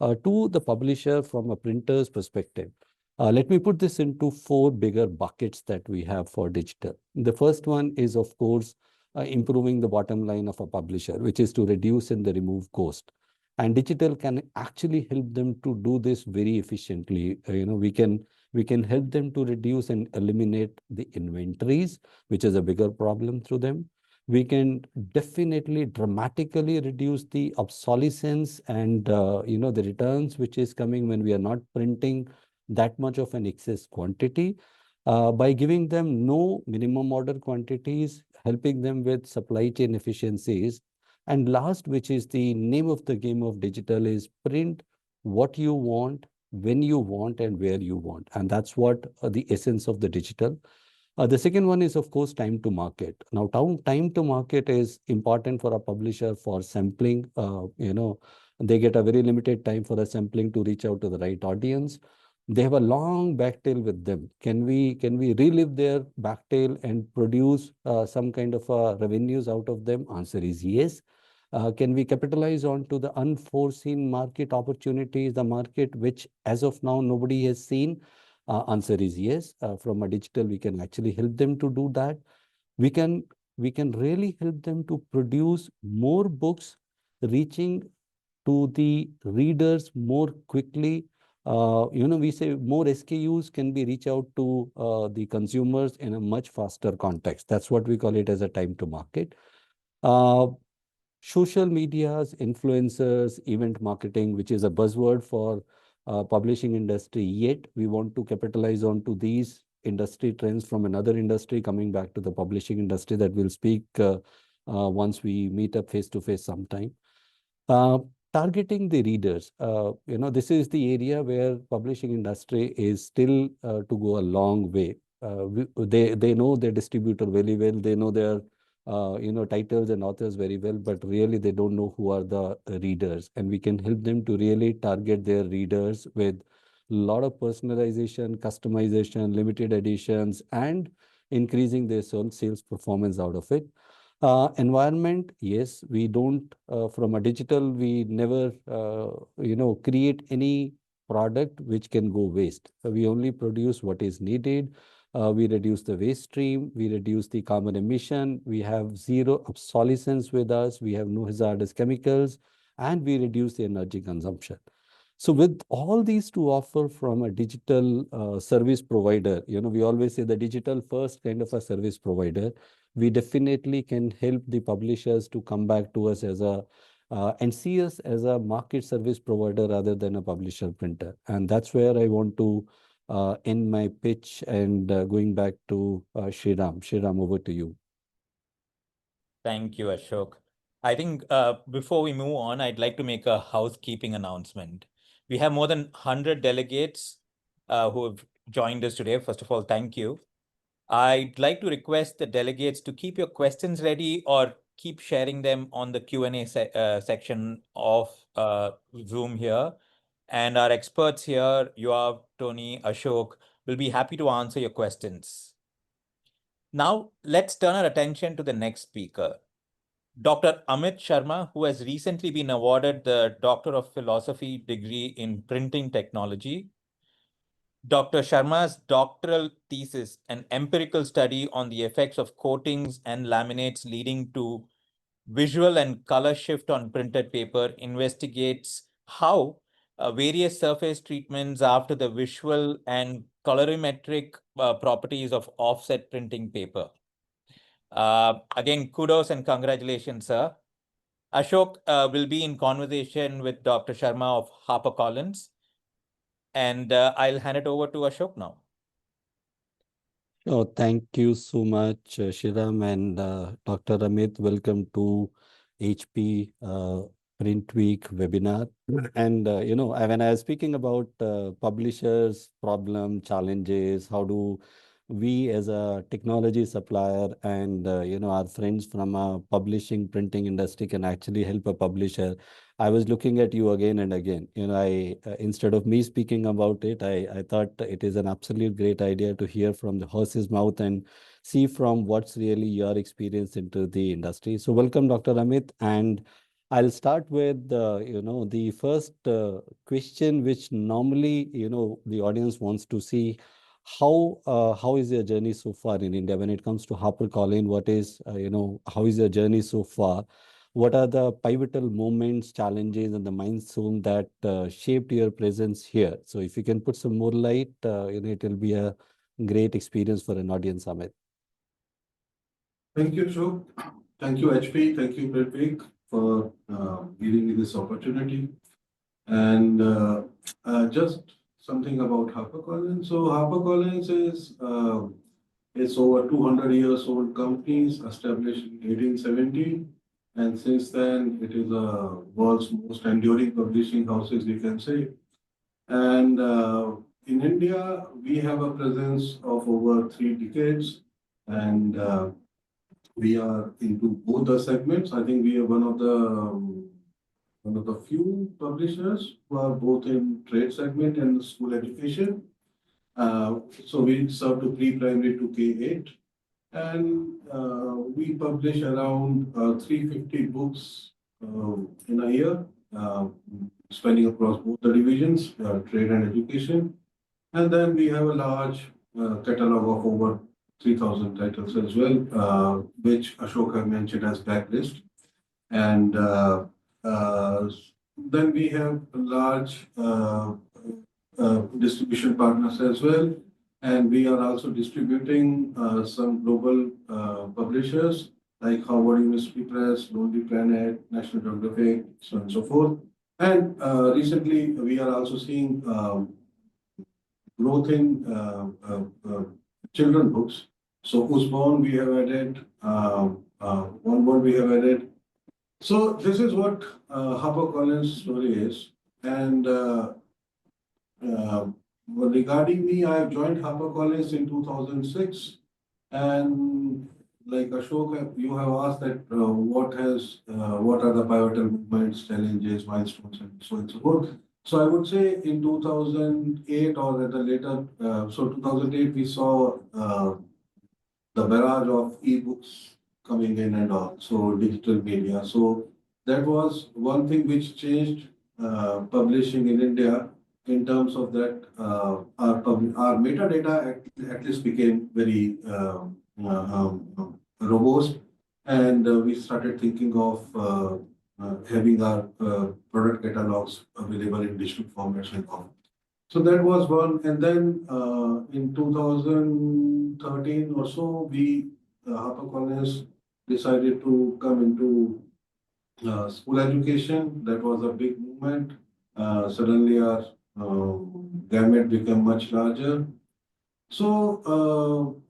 to the publisher from a printer's perspective. Let me put this into four bigger buckets that we have for digital. The first one is, of course, improving the bottom line of a publisher, which is to reduce and the remove cost. And digital can actually help them to do this very efficiently. We can help them to reduce and eliminate the inventories, which is a bigger problem through them. We can definitely dramatically reduce the obsolescence and the returns, which is coming when we are not printing that much of an excess quantity, by giving them no minimum order quantities, helping them with supply chain efficiencies. And last, which is the name of the game of digital, is print what you want, when you want, and where you want. And that's what the essence of the digital. The second one is, of course, time to market. Now, time to market is important for a publisher for sampling. They get a very limited time for a sampling to reach out to the right audience. They have a long backtail with them. Can we relive their backtail and produce some kind of revenues out of them? Answer is yes. Can we capitalize on to the unforeseen market opportunities, the market which as of now nobody has seen? Answer is yes. From a digital, we can actually help them to do that. We can really help them to produce more books, reaching to the readers more quickly. We say more SKUs can be reach out to the consumers in a much faster context. That's what we call it as a time to market. Uh, Social medias, influencers, event marketing, which is a buzzword for publishing industry. Yet we want to capitalize on to these industry trends from another industry coming back to the publishing industry that we'll speak once we meet up face to face sometime. Uh, Targeting the readers, this is the area where publishing industry is still to go a long way. They know their distributor very well. They know their titles and authors very well, but really they don't know who are the readers, and we can help them to really target their readers with a lot of personalization, customization, limited editions, and increasing their sales performance out of it. Environment, yes, we don't, from a digital, we never, create any product which can go waste. We only produce what is needed. We reduce the waste stream, we reduce the carbon emission, we have zero obsolescence with us, we have no hazardous chemicals, and we reduce the energy consumption. So with all these to offer from a digital service provider, we always say the digital first kind of a service provider, we definitely can help the publishers to come back to us as a and see us as a market service provider rather than a publisher printer. And that's where I want to end my pitch, and going back to Shriram. Shriram, over to you. Thank you, Ashok. I think before we move on, I'd like to make a housekeeping announcement. We have more than 100 delegates who have joined us today. First of all, thank you. I'd like to request the delegates to keep your questions ready or keep sharing them on the Q&A section of Zoom here. And our experts here, Yoav, Tony, Ashok, will be happy to answer your questions. Now, let's turn our attention to the next speaker, Dr. Amit Sharma, who has recently been awarded the Doctor of Philosophy degree in Printing Technology. Dr. Sharma's doctoral thesis, an empirical study on the effects of coatings and laminates leading to visual and color shift on printed paper, investigates how various surface treatments after the visual and colorimetric properties of offset printing paper. Again, kudos and congratulations, sir. Ashok will be in conversation with Dr. Sharma of HarperCollins. And I'll hand it over to Ashok now. Oh, thank you so much, Shriram and Dr. Amit. Welcome to HP Print Week webinar. And, when I was speaking about publishers' problem, challenges, how do we as a technology supplier and, our friends from a publishing printing industry can actually help a publisher. I was looking at you again and again. I instead of me speaking about it, I thought it is an absolute great idea to hear from the horse's mouth and see from what's really your experience into the industry. So welcome, Dr. Amit, and I'll start with the first question, which normally the audience wants to see. How is your journey so far in India when it comes to HarperCollins? What is how is your journey so far? What are the pivotal moments, challenges, and the milestone that shaped your presence here? So if you can put some more light, it will be a great experience for an audience, Amit. Thank you, Ashok. Thank you, HP. Thank you, PrintWeek, for giving me this opportunity. And just something about HarperCollins. So HarperCollins is it's over 200 years old company, established in 1870. And since then, it is a world's most enduring publishing houses, we can say. And in India, we have a presence of over 3 decades, and we are into both the segments. I think we are one of the few publishers who are both in trade segment and school education. So we serve to pre-primary to K8, and we publish around 350 books in a year, spanning across both the divisions, trade and education. And then we have a large catalog of over 3,000 titles as well, which Ashok have mentioned as backlist. And then we have large distribution partners as well. And we are also distributing some global publishers like Harvard University Press, Lonely Planet, National Geographic, so on and so forth. And recently, we are also seeing growth in children books. So Usborne we have added, one more we have added. So this is what HarperCollins' story is. And regarding me, I have joined HarperCollins in 2006. And like Ashok, you have asked that what are the pivotal movements, challenges, milestones, and so on and so forth. So I would say in 2008 or at a later, so 2008 we saw the barrage of ebooks coming in and all, so digital media. So that was one thing which changed publishing in India in terms of that our metadata at least became very robust, and we started thinking of having our product catalogs available in digital formats and all. So that was one, and then in 2013 or so, we HarperCollins decided to come into school education. That was a big movement. Suddenly, our gamut became much larger. So,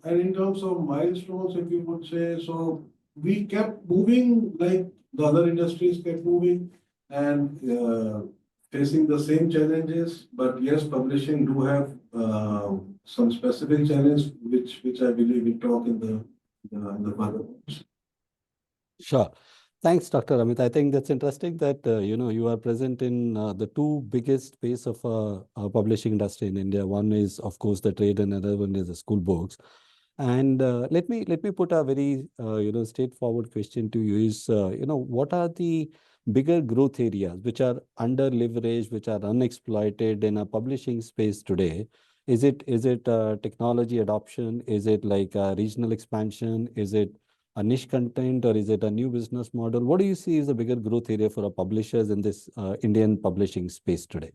and in terms of milestones, if you would say, so we kept moving like the other industries kept moving and facing the same challenges. But yes, publishing do have some specific challenge, which I believe we talk in the further points. Sure. Thanks, Dr. Amit. I think that's interesting that you are present in the two biggest space of publishing industry in India. One is, of course, the trade, and another one is the school books. And let me put a very straightforward question to you: is what are the bigger growth areas which are under leveraged, which are unexploited in a publishing space today? Is it technology adoption? Is it like regional expansion? Is it a niche content, or is it a new business model? What do you see is the bigger growth area for our publishers in this Indian publishing space today?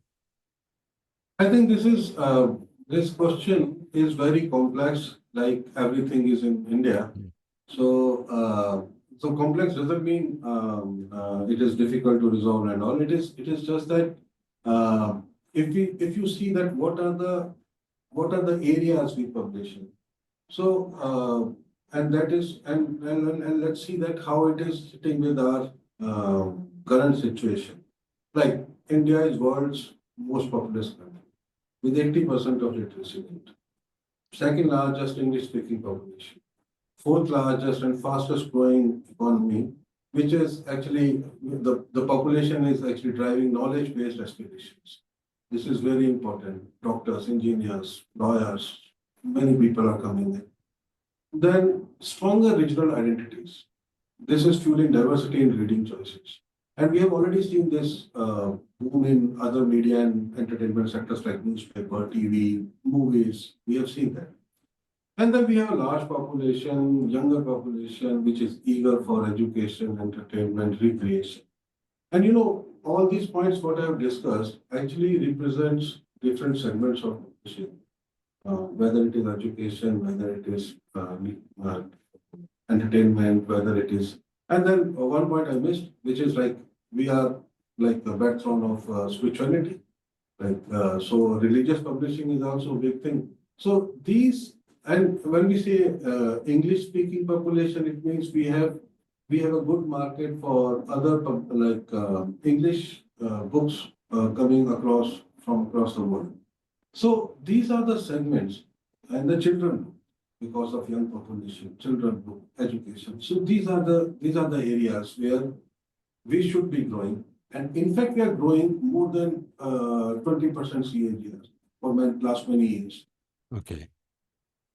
I think this question is very complex, like everything is in India. So so complex doesn't mean it is difficult to resolve and all. It is just that if you see that what are the areas we publish in. So and that is and let's see that how it is sitting with our current situation. Like India is world's most populous country with 80% of literacy rate. Second largest English-speaking population. Fourth largest and fastest growing economy, which is actually the population is actually driving knowledge-based aspirations. This is very important. Doctors, engineers, lawyers, many people are coming in. Then stronger regional identities. This is fueling diversity in reading choices. And we have already seen this boom in other media and entertainment sectors like newspaper, TV, movies. We have seen that. And then we have a large population, younger population, which is eager for education, entertainment, recreation. And all these points, what I have discussed, actually represents different segments of publishing, whether it is education, whether it is entertainment, whether it is. And then one point I missed, which is like we are like the backbone of spirituality. Like so, religious publishing is also a big thing. So these, and when we say English-speaking population, it means we have we have a good market for other English books coming across from across the world. So these are the segments, and the children book, because of young population, children book, education. So these are the areas where we should be growing. And in fact, we are growing more than 20% CAGR for last many years. Okay.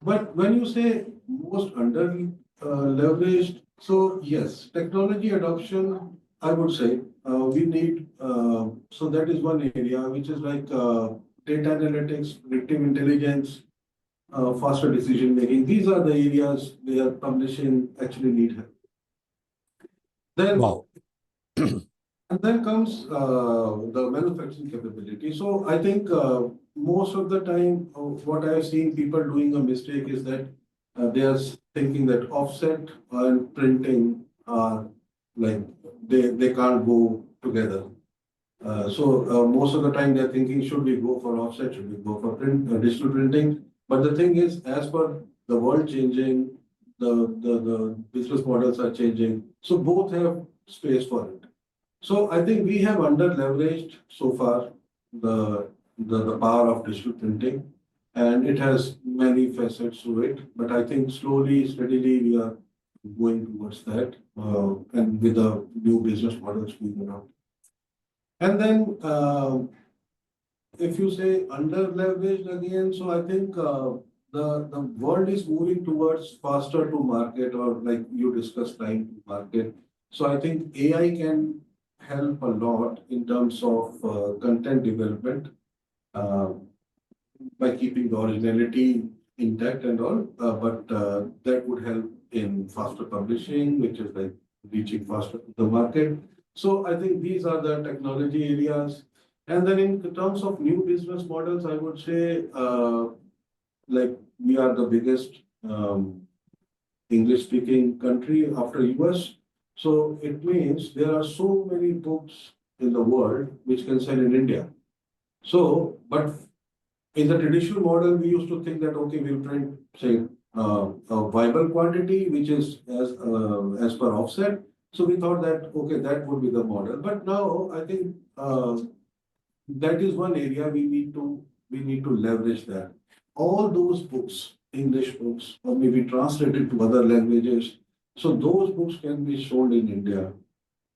But when you say most under leveraged, so yes, technology adoption, I would say we need. So that is one area which is like data analytics, predictive intelligence, faster decision making. These are the areas where publishing actually need help. Then Wow. And then comes the manufacturing capability. So I think most of the time, what I've seen people doing a mistake is that they are thinking that offset and printing are like they can't go together. So most of the time they're thinking, should we go for offset? Should we go for digital printing? But the thing is, as per the world changing, the business models are changing. So both have space for it. So I think we have under leveraged so far the power of digital printing, and it has many facets to it. But I think slowly, steadily, we are going towards that, and with the new business models going around. And then, if you say under leveraged again, so I think the world is moving towards faster to market, or like you discussed, time to market. So I think AI can help a lot in terms of content development by keeping the originality intact and all. But that would help in faster publishing, which is like reaching faster to the market. So I think these are the technology areas. And then in terms of new business models, I would say like we are the biggest English speaking country after US. So it means there are so many books in the world which can sell in India. So, but in the traditional model, we used to think that, okay, we'll print, say, a viable quantity, which is as per offset. So we thought that, okay, that would be the model. But now I think that is one area we need to leverage that. All those books, English books, or maybe translated to other languages. So those books can be sold in India.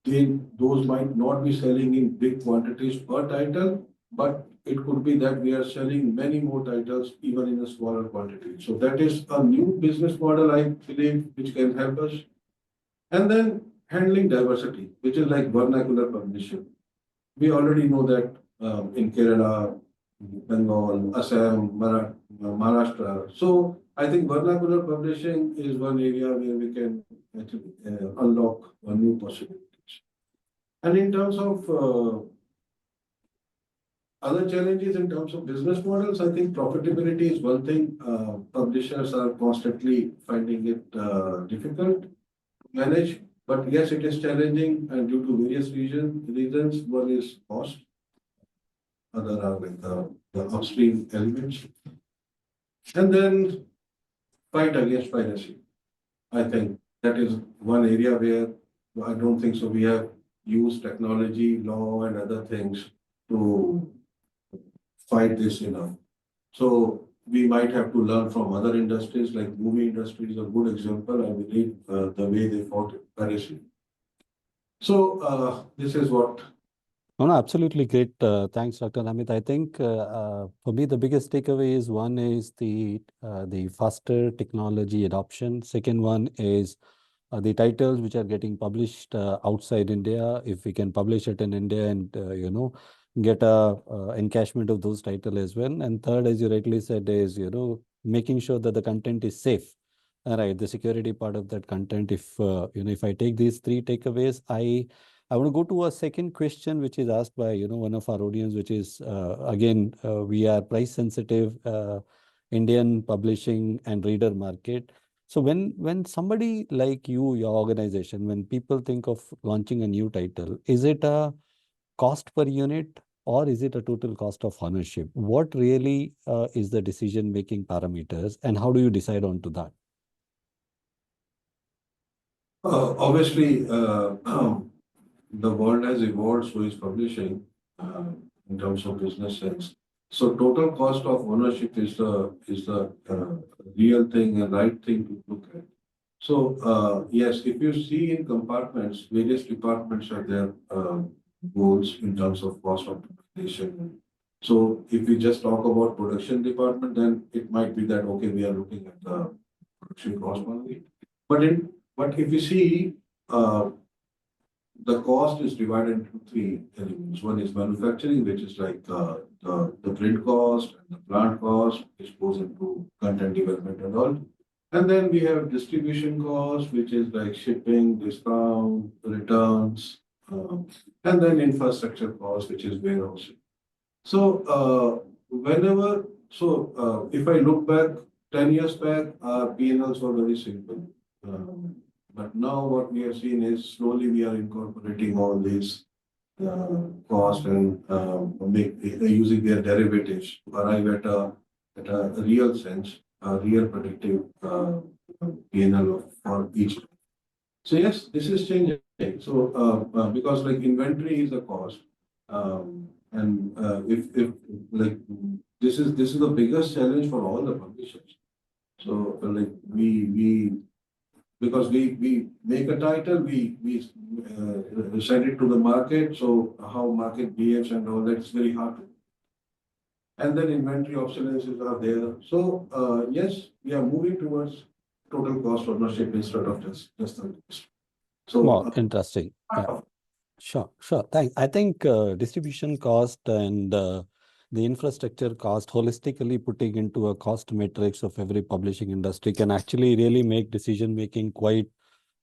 Those might not be selling in big quantities per title, but it could be that we are selling many more titles even in a smaller quantity. So that is a new business model, I believe, which can help us. And then handling diversity, which is like vernacular publishing. We already know that in Kerala, Bengal, Assam, Maharashtra. So I think vernacular publishing is one area where we can actually unlock new possibilities. And in terms of other challenges in terms of business models, I think profitability is one thing. Publishers are constantly finding it difficult to manage. But yes, it is challenging, and due to various reasons. One is cost, other are like the upstream elements. And then fight against piracy. I think that is one area where I don't think so. We have used technology, law, and other things to fight this enough. So we might have to learn from other industries, like movie industry is a good example. I believe the way they fought piracy. So this is what. No, absolutely great. Thanks, Dr. Amit. I think for me, the biggest takeaway is one is the faster technology adoption. Second one is the titles which are getting published outside India. If we can publish it in India and get a encashment of those titles as well. And third, as you rightly said, is making sure that the content is safe. Right, the security part of that content. If if I take these three takeaways, I want to go to a second question, which is asked by one of our audience, which is again we are price sensitive Indian publishing and reader market. So when somebody like you, your organization, when people think of launching a new title, is it a cost per unit or is it a total cost of ownership? What really is the decision making parameters, and how do you decide on to that? Obviously, the world has evolved, so is publishing in terms of business sense. So total cost of ownership is the real thing and right thing to look at. So yes, if you see in compartments, various departments have their goals in terms of cost optimization. So if we just talk about production department, then it might be that okay, we are looking at the production cost only. But if you see the cost is divided into three elements. One is manufacturing, which is like the print cost and the plant cost, which goes into content development and all. And then we have distribution cost, which is like shipping, discount, returns, and then infrastructure cost, which is warehousing. So if I look back 10 years back, our P&Ls were very simple. But now what we have seen is slowly we are incorporating all these costs and using their derivatives to arrive at a real sense, a real predictive P&L for each. So yes, this is changing. So because like inventory is a cost, and if like this is the biggest challenge for all the publishers. So like we because we make a title, we send it to the market. So how market behaves and all that is very hard to. And then inventory obsolescences are there. So yes, we are moving towards total cost ownership instead of just the cost. So Wow, interesting. Yeah. Sure. Thanks. I think distribution cost and the infrastructure cost, holistically putting into a cost matrix of every publishing industry, can actually really make decision making quite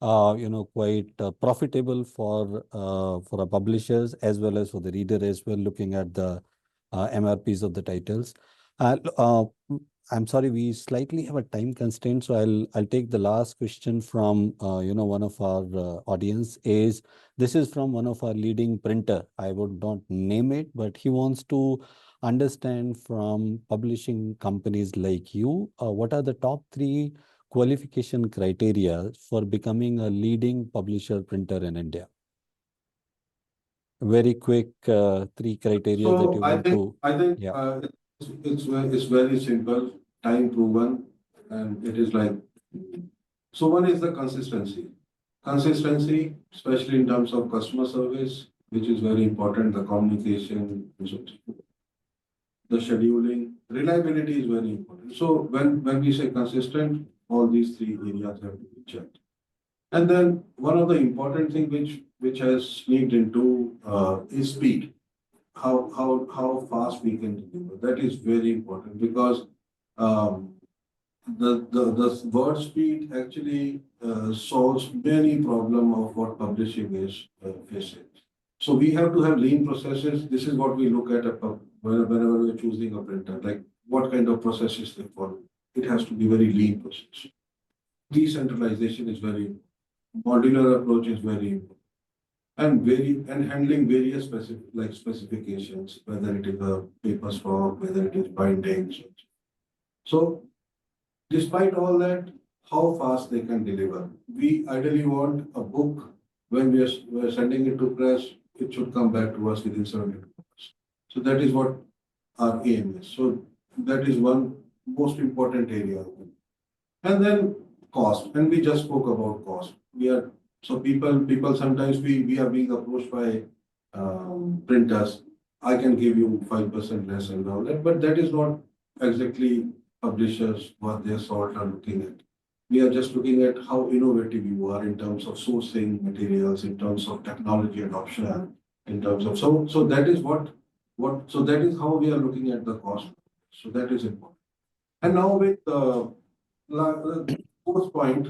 profitable for our publishers as well as for the reader as well, looking at the MRPs of the titles. I'm sorry, we slightly have a time constraint, so I'll take the last question from one of our audience. This is from one of our leading printer. I would not name it, but he wants to understand from publishing companies like you, what are the top 3 qualification criteria for becoming a leading publisher printer in India? Very quick 3 criteria that you want to. I think it's very simple, time proven, and it is like, so one is the consistency. Consistency, especially in terms of customer service, which is very important, the communication, the scheduling, reliability is very important. So when we say consistent, all these 3 areas have to be checked. And then one of the important things which has sneaked into is speed. How fast we can deliver. That is very important because the word speed actually solves many problems of what publishing is facing. So we have to have lean processes. This is what we look at whenever we're choosing a printer, like what kind of processes they follow. It has to be very lean process. Decentralization is very important. Modular approach is very important. And handling various specifications, whether it is a paper stock, whether it is bindings. So despite all that, how fast they can deliver. We ideally want a book when we're sending it to press, it should come back to us within 72 hours. So that is what our aim is. So that is one most important area. And then cost, and we just spoke about cost. So people sometimes we are being approached by printers. I can give you 5% less and all that, but that is not exactly publishers what they sort are looking at. We are just looking at how innovative you are in terms of sourcing materials, in terms of technology adoption, in terms of so that is so that is how we are looking at the cost. So that is important. And now with fourth point,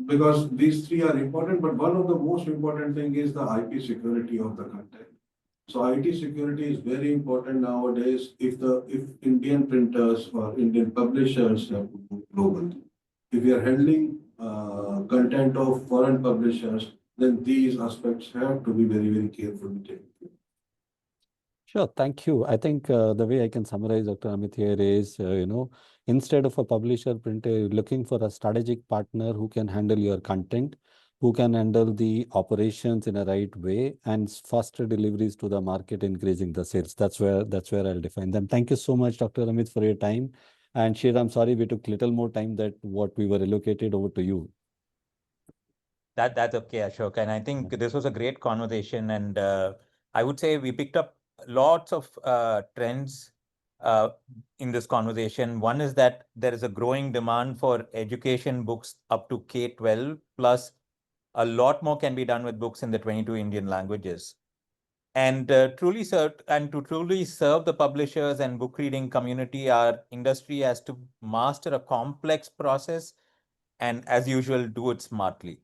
because these 3 are important, but one of the most important thing is the IP security of the content. So IT security is very important nowadays. If Indian printers or Indian publishers have to go global, if we are handling content of foreign publishers, then these aspects have to be very, very carefully taken. Sure, thank you. I think the way I can summarize, Dr. Amit, here is, instead of a publisher printer, you're looking for a strategic partner who can handle your content, who can handle the operations in a right way and faster deliveries to the market, increasing the sales. That's where I'll define them. Thank you so much, Dr. Amit, for your time. And Shir, I'm sorry we took little more time than what we were allocated. Over to you. That's okay, Ashok. And I think this was a great conversation. And I would say we picked up lots of trends in this conversation. One is that there is a growing demand for education books up to K-12, plus a lot more can be done with books in the 22 Indian languages. And to truly serve the publishers and book reading community, our industry has to master a complex process and, as usual, do it smartly.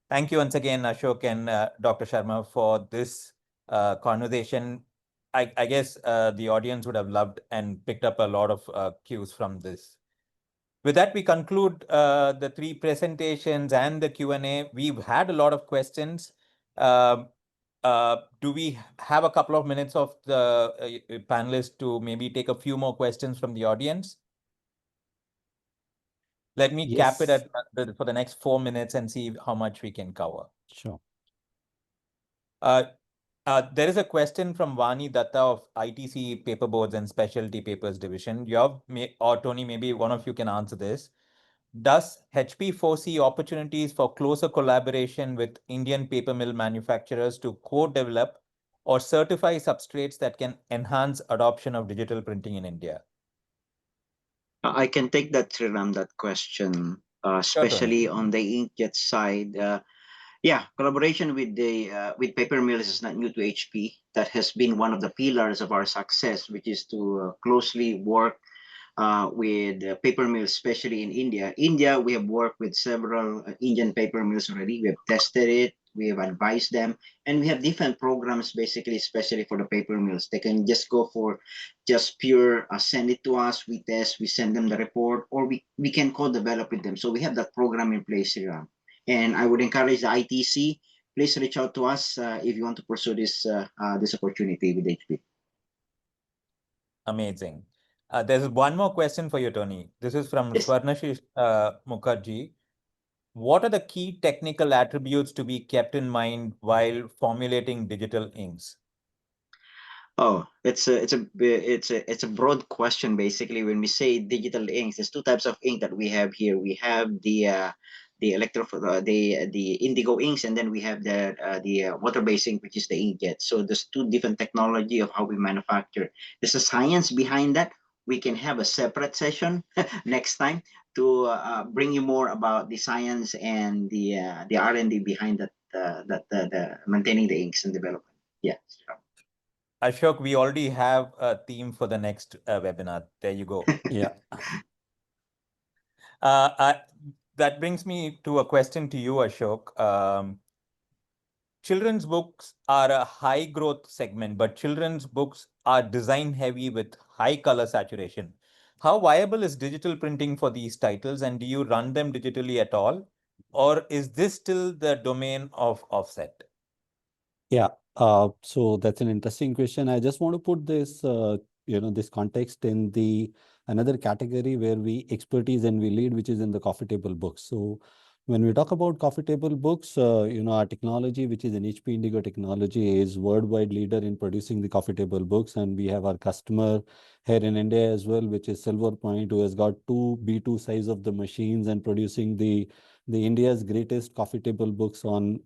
Thank you once again, Ashok and Dr. Sharma, for this conversation. I guess the audience would have loved and picked up a lot of cues from this. With that, we conclude the three presentations and the Q&A. We've had a lot of questions. Do we have a couple of minutes of the panelists to maybe take a few more questions from the audience? Let me cap it at for the next 4 minutes and see how much we can cover. Sure. There is a question from Vani Datta of ITC Paperboards and Specialty Papers Division. Or Tony, maybe one of you can answer this. Does HP foresee opportunities for closer collaboration with Indian paper mill manufacturers to co-develop or certify substrates that can enhance adoption of digital printing in India? I can take that, Sriram, that question, especially on the inkjet side. Yeah, collaboration with the with paper mills is not new to HP. That has been one of the pillars of our success, which is to closely work with paper mills, especially in India. India, we have worked with several Indian paper mills already. We have tested it, we have advised them, and we have different programs basically, especially for the paper mills. They can just go for just pure send it to us, we test, we send them the report, or we can co-develop with them. So we have that program in place here. And I would encourage the ITC, please reach out to us if you want to pursue this this opportunity with HP. Amazing. There's one more question for you, Tony. This is from Swarnashish Mukherjee. What are the key technical attributes to be kept in mind while formulating digital inks? Oh, it's a broad question basically. When we say digital inks, there's two types of ink that we have here. We have the indigo inks, and then we have the water-based ink, which is the inkjet. So there's two different technology of how we manufacture. There's a science behind that. We can have a separate session next time to bring you more about the science and the R&D behind that the maintaining the inks and development. Yeah. Ashok, we already have a theme for the next webinar. There you go. Yeah. That brings me to a question to you, Ashok. Children's books are a high growth segment, but children's books are design heavy with high color saturation. How viable is digital printing for these titles, and do you run them digitally at all? Or is this still the domain of offset? Yeah. So that's an interesting question. I just want to put this, this context in the another category where we expertise and we lead, which is in the coffee table books. So when we talk about coffee table books, our technology, which is an HP Indigo technology, is worldwide leader in producing the coffee table books. And we have our customer here in India as well, which is Silver Point, who has got two B2 size of the machines and producing the India's greatest coffee table books on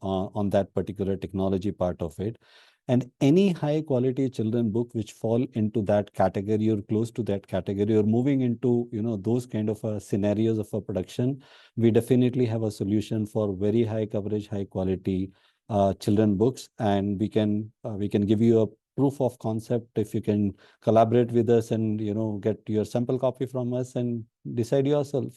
that particular technology part of it. And any high quality children book which fall into that category or close to that category or moving into those kind of scenarios of a production, we definitely have a solution for very high coverage, high quality children books, and we can give you a proof of concept if you can collaborate with us and get your sample copy from us and decide yourself.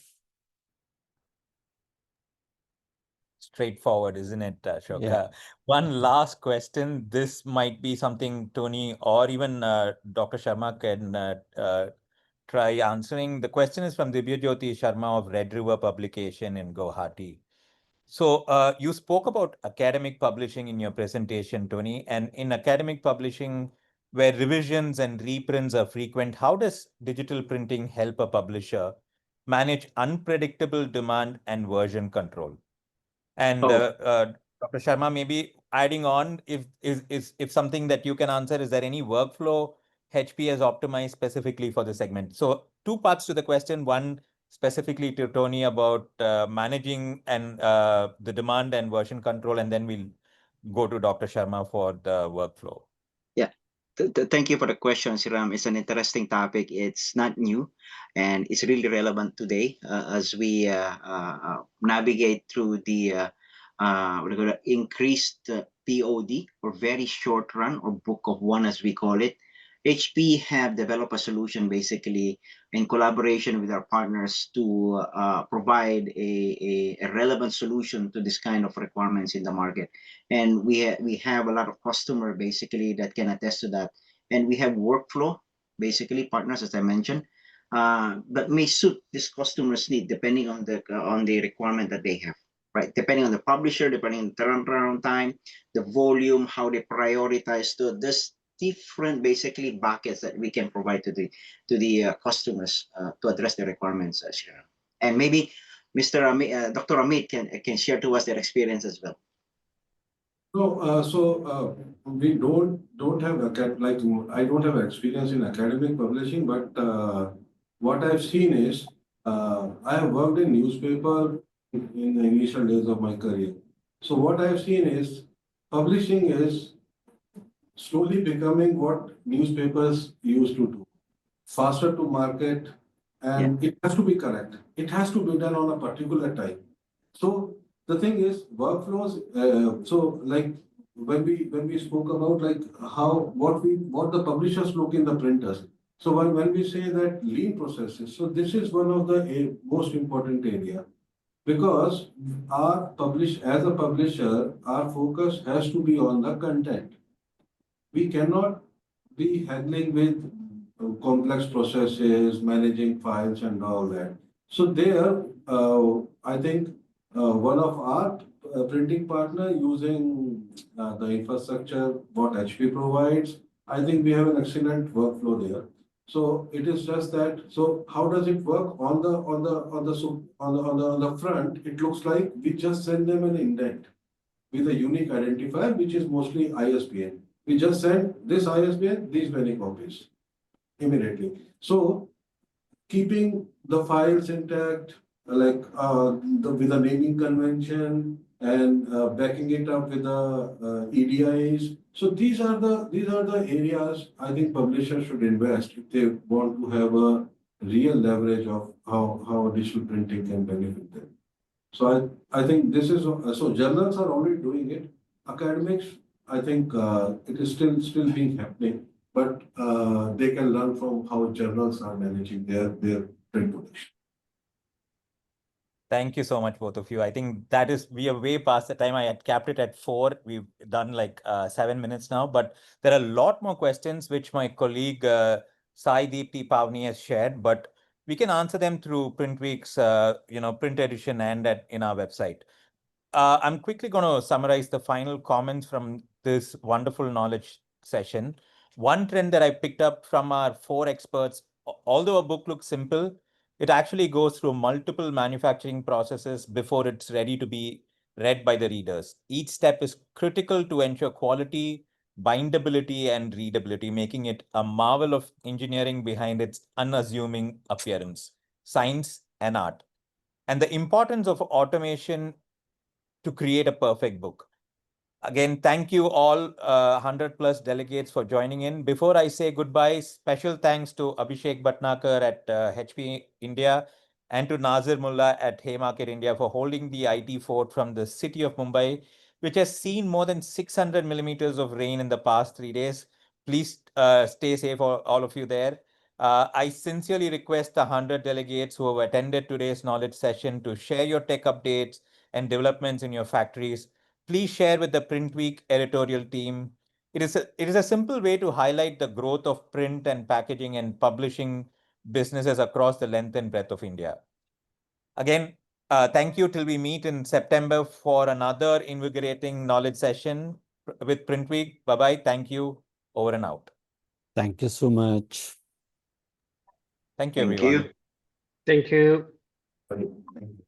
Straightforward, isn't it, Ashok? Yeah. One last question. This might be something Tony or even Dr. Sharma can try answering. The question is from Dibyajyoti Sharma of Red River Publication in Guwahati. So you spoke about academic publishing in your presentation, Tony, and in academic publishing, where revisions and reprints are frequent, how does digital printing help a publisher manage unpredictable demand and version control? And Oh. Dr. Sharma, maybe adding on, if something that you can answer, is there any workflow HP has optimized specifically for this segment? So two parts to the question. One specifically to Tony about managing and the demand and version control, and then we'll go to Dr. Sharma for the workflow. Yeah. Thank you for the question, Siram. It's an interesting topic. It's not new, and it's really relevant today as we navigate through the what do you call it, increased POD, or very short run, or book of one as we call it. HP have developed a solution basically in collaboration with our partners to provide a relevant solution to this kind of requirements in the market. And we have a lot of customer basically that can attest to that. And we have workflow basically partners, as I mentioned, that may suit this customer's need depending on the requirement that they have. Right, depending on the publisher, depending on the turnaround time, the volume, how they prioritize to this different basically buckets that we can provide to the customers to address the requirements. And maybe Mr. Dr. Amit can share to us their experience as well. We don't have I don't have experience in academic publishing, but what I've seen is I have worked in newspaper in the initial days of my career. So what I've seen is publishing is slowly becoming what newspapers used to do, faster to market, and it has to be correct. It has to be done on a particular time. So the thing is workflows. So like when we spoke about like what the publishers look in the printers. So when we say that lean processes, so this is one of the most important area, because as a publisher, our focus has to be on the content. We cannot be handling with complex processes, managing files and all that. So there, I think one of our printing partner using the infrastructure what HP provides, I think we have an excellent workflow there. So it is just that. So how does it work on the front? It looks like we just send them an indent with a unique identifier, which is mostly ISBN. We just send this ISBN, these many copies immediately. So keeping the files intact, like with a naming convention and backing it up with the EDIs. So these are the areas I think publishers should invest if they want to have a real leverage of how digital printing can benefit them. So I think this is so journals are already doing it. Academics, I think it is still being happening, but they can learn from how journals are managing their print production. Thank you so much, both of you. I think that is, we are way past the time. I had capped it at 4. We've done like 7 minutes now, but there are a lot more questions which my colleague Sai Deepti Pavni has shared, but we can answer them through PrintWeek's print edition and in our website. I'm quickly going to summarize the final comments from this wonderful knowledge session. One trend that I picked up from our 4 experts, although a book looks simple, it actually goes through multiple manufacturing processes before it's ready to be read by the readers. Each step is critical to ensure quality, bindability, and readability, making it a marvel of engineering behind its unassuming appearance, science, and art. And the importance of automation to create a perfect book. Again, thank you all 100+ delegates for joining in. Before I say goodbye, special thanks to Abhishek Bhatnagar at HP India and to Nazir Mullah at Haymarket India for holding the IT fort from the city of Mumbai, which has seen more than 600 millimeters of rain in the past 3 days. Please stay safe, all of you there. I sincerely request the 100 delegates who have attended today's knowledge session to share your tech updates and developments in your factories. Please share with the PrintWeek editorial team. It is a simple way to highlight the growth of print and packaging and publishing businesses across the length and breadth of India. Again, thank you till we meet in September for another invigorating knowledge session with PrintWeek. Bye-bye. Thank you. Over and out. Thank you so much. Thank you, everyone. Thank you. Thank you.